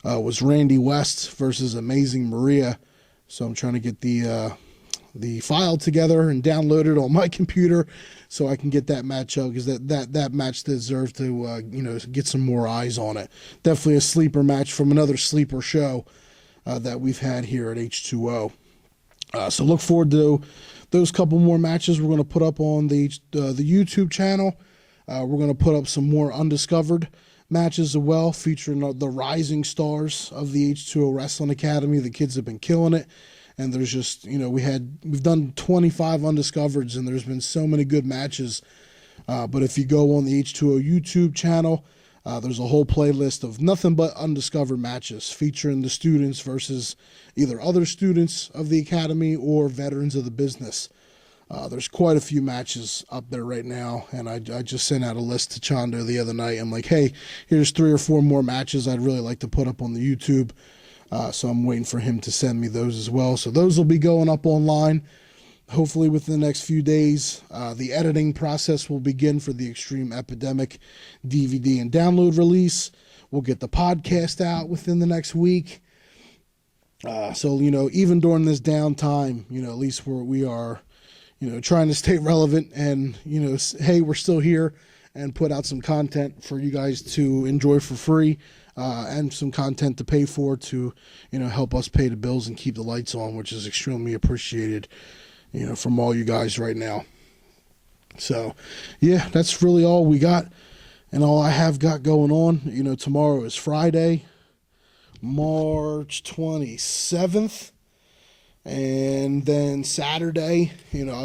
was Randy West versus Amazing Maria. So I'm trying to get the file together and download it on my computer so I can get that match up, because that match deserves to get some more eyes on it. Definitely a sleeper match from another sleeper show that we've had here at H2O. So look forward to those couple more matches we're going to put up on the YouTube channel. We're going to put up some more undiscovered matches as well, featuring the rising stars of the H2O Wrestling Academy. The kids have been killing it. And there's just, we've done 25 undiscovereds, and there's been so many good matches. But if you go on the H2O YouTube channel, There's a whole playlist of nothing but undiscovered matches featuring the students versus either other students of the academy or veterans of the business. There's quite a few matches up there right now, and I just sent out a list to Chondo the other night. I'm like, hey, here's 3 or 4 more matches I'd really like to put up on the YouTube. So I'm waiting for him to send me those as well. So those will be going up online, hopefully within the next few days. The editing process will begin for the Extreme Epidemic DVD and download release. We'll get the podcast out within the next week. So, even during this downtime, at least we are trying to stay relevant and, hey, we're still here and put out some content for you guys to enjoy for free, and some content to pay for to, help us pay the bills and keep the lights on, which is extremely appreciated, from all you guys right now. So, yeah, that's really all we got and all I have got going on. Tomorrow is Friday, March 27th. And then Saturday,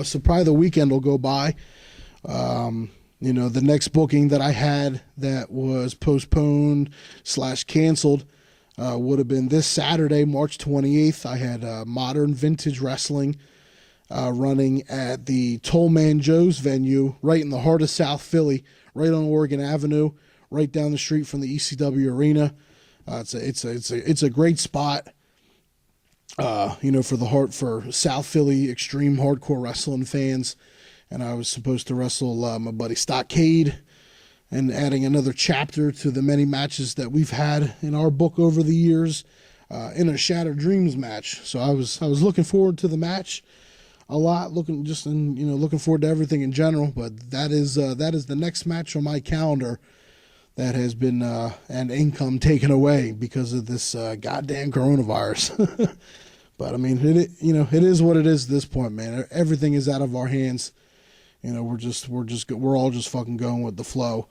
so probably the weekend will go by. The next booking that I had that was postponed / canceled would have been this Saturday, March 28th. I had Modern Vintage Wrestling running at the Tollman Joe's venue right in the heart of South Philly, right on Oregon Avenue, right down the street from the ECW Arena. It's a great spot. For South Philly extreme hardcore wrestling fans. And I was supposed to wrestle my buddy Stockade, and adding another chapter to the many matches that we've had in our book over the years, in a Shattered Dreams match. So I was looking forward to the match a lot, looking forward to everything in general. But that is the next match on my calendar that has been an income taken away because of this goddamn coronavirus. But I mean, it is what it is at this point, man. Everything is out of our hands. We're all just fucking going with the flow.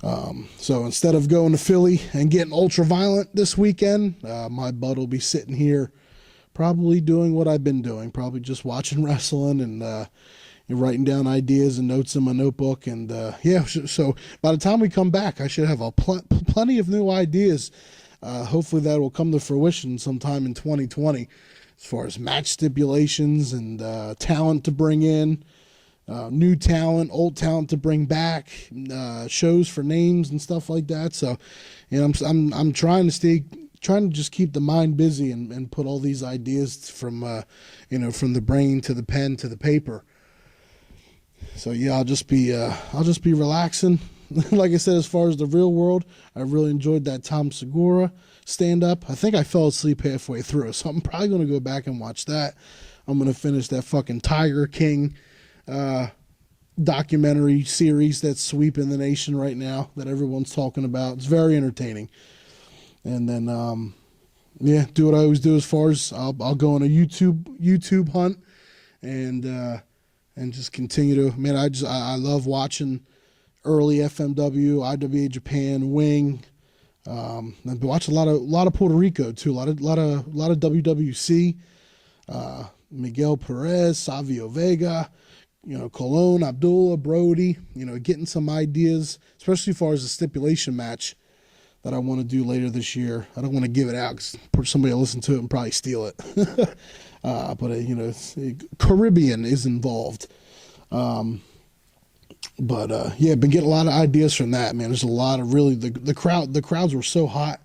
So instead of going to Philly and getting ultra violent this weekend, my bud will be sitting here, probably doing what I've been doing, probably just watching wrestling and writing down ideas and notes in my notebook. And so by the time we come back, I should have plenty of new ideas. Hopefully that will come to fruition sometime in 2020, as far as match stipulations and talent to bring in, new talent, old talent to bring back, shows for names and stuff like that. So, I'm trying to just keep the mind busy and put all these ideas from the brain to the pen to the paper. So yeah, I'll just be relaxing. Like I said, as far as the real world, I really enjoyed that Tom Segura stand-up. I think I fell asleep halfway through, so I'm probably going to go back and watch that. I'm going to finish that fucking Tiger King documentary series that's sweeping the nation right now that everyone's talking about. It's very entertaining. And then, do what I always do as far as I'll go on a YouTube hunt and just continue to, man, I love watching early FMW, IWA Japan, Wing. I've been watching a lot of Puerto Rico too, a lot of WWC. Miguel Perez, Savio Vega, Colon, Abdullah, Brody. Getting some ideas, especially as far as the stipulation match that I want to do later this year. I don't want to give it out because somebody will listen to it and probably steal it. But Caribbean is involved. Been getting a lot of ideas from that, man. There's a lot of really, the crowds were so hot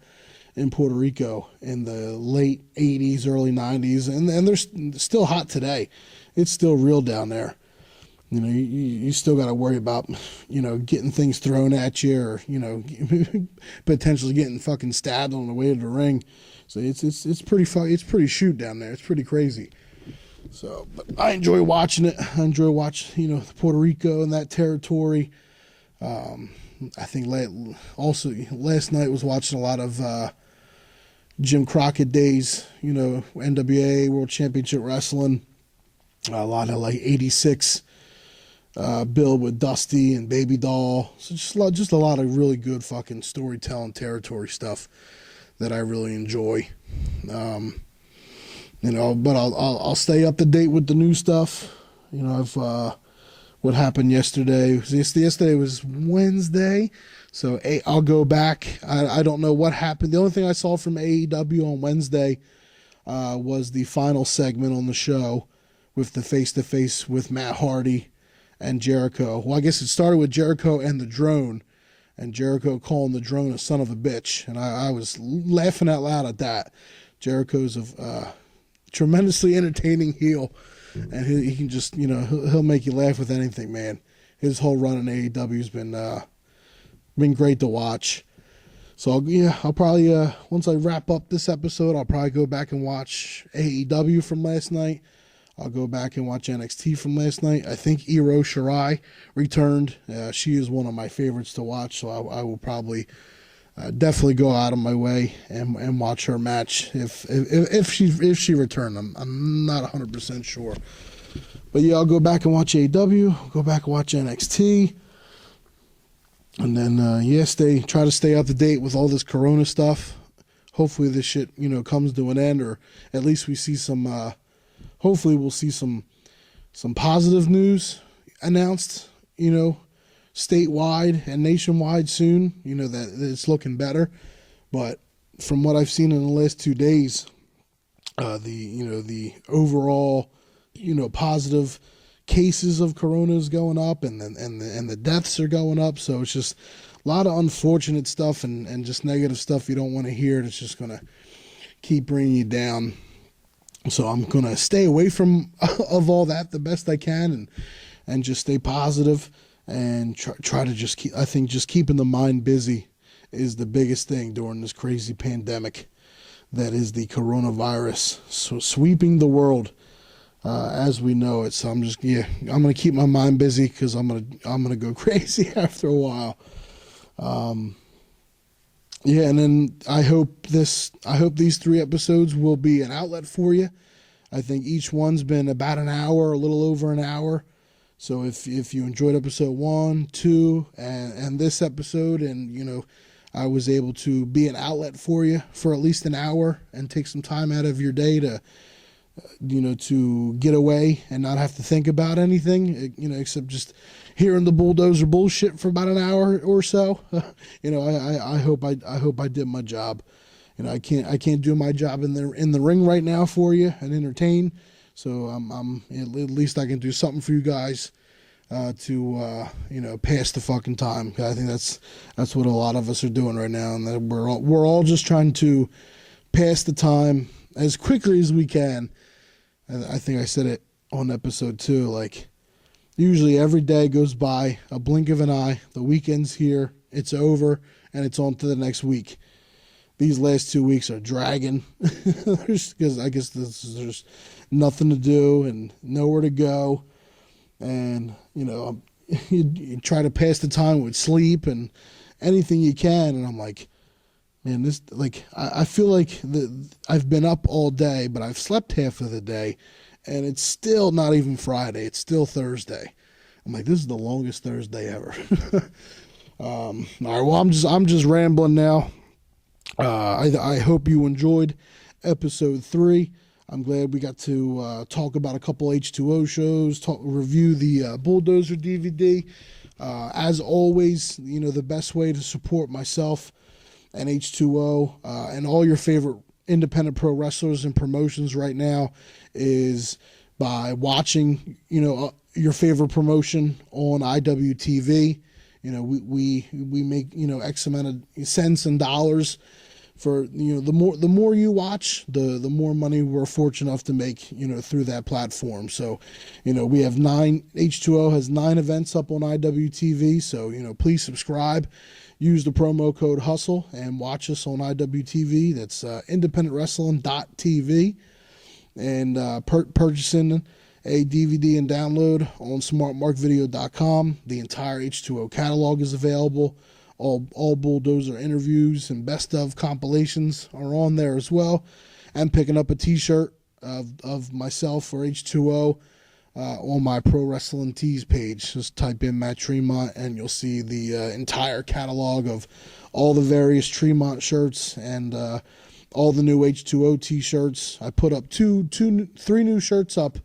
in Puerto Rico in the late 80s, early 90s, and they're still hot today. It's still real down there. You still got to worry about, getting things thrown at you or, potentially getting fucking stabbed on the way to the ring. So it's pretty shoot down there. It's pretty crazy. So, but I enjoy watching it. I enjoy watching, Puerto Rico and that territory. I think last night was watching a lot of Jim Crockett days, NWA World Championship Wrestling. A lot of 86 Bill with Dusty and Baby Doll. So just a lot of really good fucking storytelling territory stuff that I really enjoy. But I'll stay up to date with the new stuff. I've what happened yesterday. Yesterday was Wednesday, so I'll go back. I don't know what happened. The only thing I saw from AEW on Wednesday was the final segment on the show with the face-to-face with Matt Hardy and Jericho. Well, I guess it started with Jericho and the Drone, and Jericho calling the Drone a son of a bitch, and I was laughing out loud at that. Jericho's a tremendously entertaining heel, and he can just, he'll make you laugh with anything, man. His whole run in AEW's been great to watch. So I'll probably once I wrap up this episode, I'll probably go back and watch AEW from last night. I'll go back and watch NXT from last night. I think Io Shirai returned. She is one of my favorites to watch, so I will probably definitely go out of my way and watch her match if she returned. I'm not 100% sure, but yeah, I'll go back and watch AEW. Go back and watch NXT, and then try to stay up to date with all this Corona stuff. Hopefully this shit comes to an end, or at least we see some. Hopefully we'll see some positive news announced, statewide and nationwide soon, that it's looking better. But from what I've seen in the last 2 days, the overall, positive cases of corona is going up, and the deaths are going up. So it's just a lot of unfortunate stuff and just negative stuff you don't want to hear. It's just going to keep bringing you down. So I'm going to stay away from of all that the best I can and just stay positive and try to just keeping the mind busy is the biggest thing during this crazy pandemic that is the coronavirus. So sweeping the world as we know it. So I'm going to keep my mind busy because I'm going to go crazy after a while. And then I hope these 3 episodes will be an outlet for you. I think each one's been about an hour, a little over an hour. So if you enjoyed episode 1, 2, and this episode, and I was able to be an outlet for you for at least an hour and take some time out of your day to get away and not have to think about anything, except just hearing the Bulldozer bullshit for about an hour or so. I hope I did my job. I can't do my job in the ring right now for you and entertain. So at least I can do something for you guys to pass the fucking time. I think that's what a lot of us are doing right now, and that we're all just trying to pass the time as quickly as we can. I think I said it on episode 2, like usually every day goes by a blink of an eye. The weekend's here, it's over, and it's on to the next week. These last 2 weeks are dragging because I guess there's nothing to do and nowhere to go, and you try to pass the time with sleep and anything you can, and I'm like, man, I feel like I've been up all day, but I've slept half of the day, and it's still not even Friday. It's still Thursday. I'm like, this is the longest Thursday ever. All right, well, I'm just rambling now. I hope you enjoyed episode 3. I'm glad we got to talk about a couple H2O shows, review the Bulldozer DVD. As always, the best way to support myself and H2O and all your favorite independent pro wrestlers and promotions right now is by watching, your favorite promotion on IWTV. We make, X amount of cents and dollars for, the more you watch, the more money we're fortunate enough to make, through that platform. So, we have H2O has 9 events up on IWTV. So, please subscribe, use the promo code HUSTLE and watch us on IWTV. That's independentwrestling.tv, and purchasing a DVD and download on smartmarkvideo.com. The entire H2O catalog is available. All Bulldozer interviews and best of compilations are on there as well. And picking up a t-shirt of myself for H2O on my Pro Wrestling Tees page. Just type in Matt Tremont and you'll see the entire catalog of all the various Tremont shirts and all the new H2O t-shirts. I put up 3 new shirts up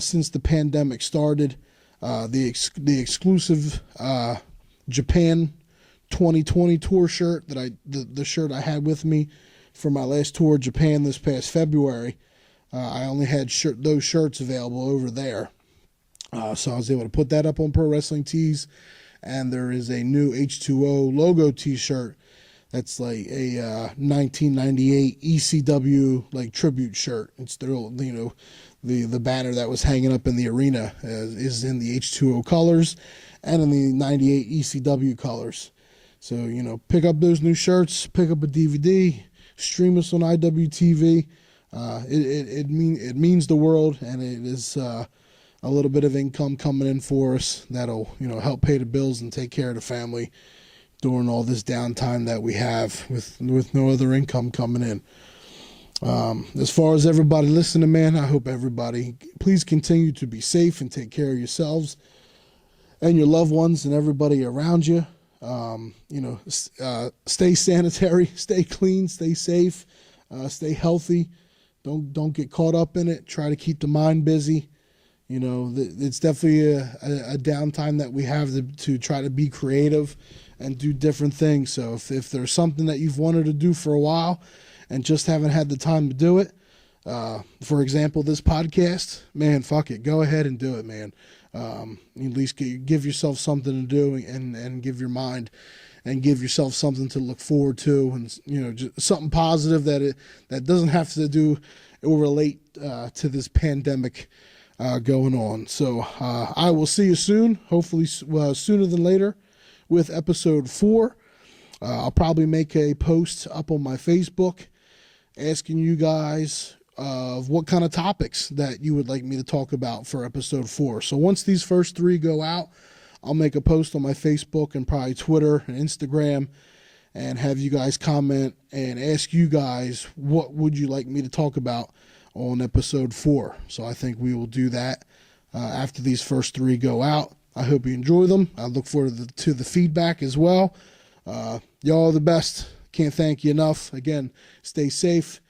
since the pandemic started. the exclusive Japan 2020 tour shirt that the shirt I had with me for my last tour of Japan this past February. I only had those shirts available over there. So I was able to put that up on Pro Wrestling Tees, and there is a new H2O logo t-shirt that's like a 1998 ECW like tribute shirt. It's the banner that was hanging up in the arena is in the H2O colors and in the 98 ECW colors. So, pick up those new shirts, pick up a DVD, stream us on IWTV. It means the world, and it is a little bit of income coming in for us that'll help pay the bills and take care of the family during all this downtime that we have with no other income coming in. As far as everybody listening, man, I hope everybody please continue to be safe and take care of yourselves and your loved ones and everybody around you. Stay sanitary, stay clean, stay safe, stay healthy. Don't get caught up in it. Try to keep the mind busy. It's definitely a downtime that we have to try to be creative and do different things. So if there's something that you've wanted to do for a while and just haven't had the time to do it, for example, this podcast, man, fuck it. Go ahead and do it, man. At least give yourself something to do and give your mind and give yourself something to look forward to, and just something positive that doesn't have to do or relate to this pandemic going on. So I will see you soon, hopefully sooner than later, with episode 4. I'll probably make a post up on my Facebook asking you guys of what kind of topics that you would like me to talk about for episode 4. So once these first 3 go out, I'll make a post on my Facebook and probably Twitter and Instagram and have you guys comment and ask you guys what would you like me to talk about on episode 4. So I think we will do that after these first 3 go out. I hope you enjoy them. I look forward to the feedback as well. Y'all are the best. Can't thank you enough. Again, stay safe.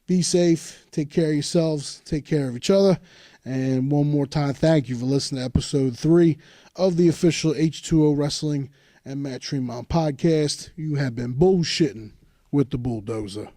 Be safe. Take care of yourselves. Take care of each other. And one more time, thank you for listening to episode 3 of the official H2O Wrestling and Matt Tremont podcast. You have been bullshitting with the Bulldozer.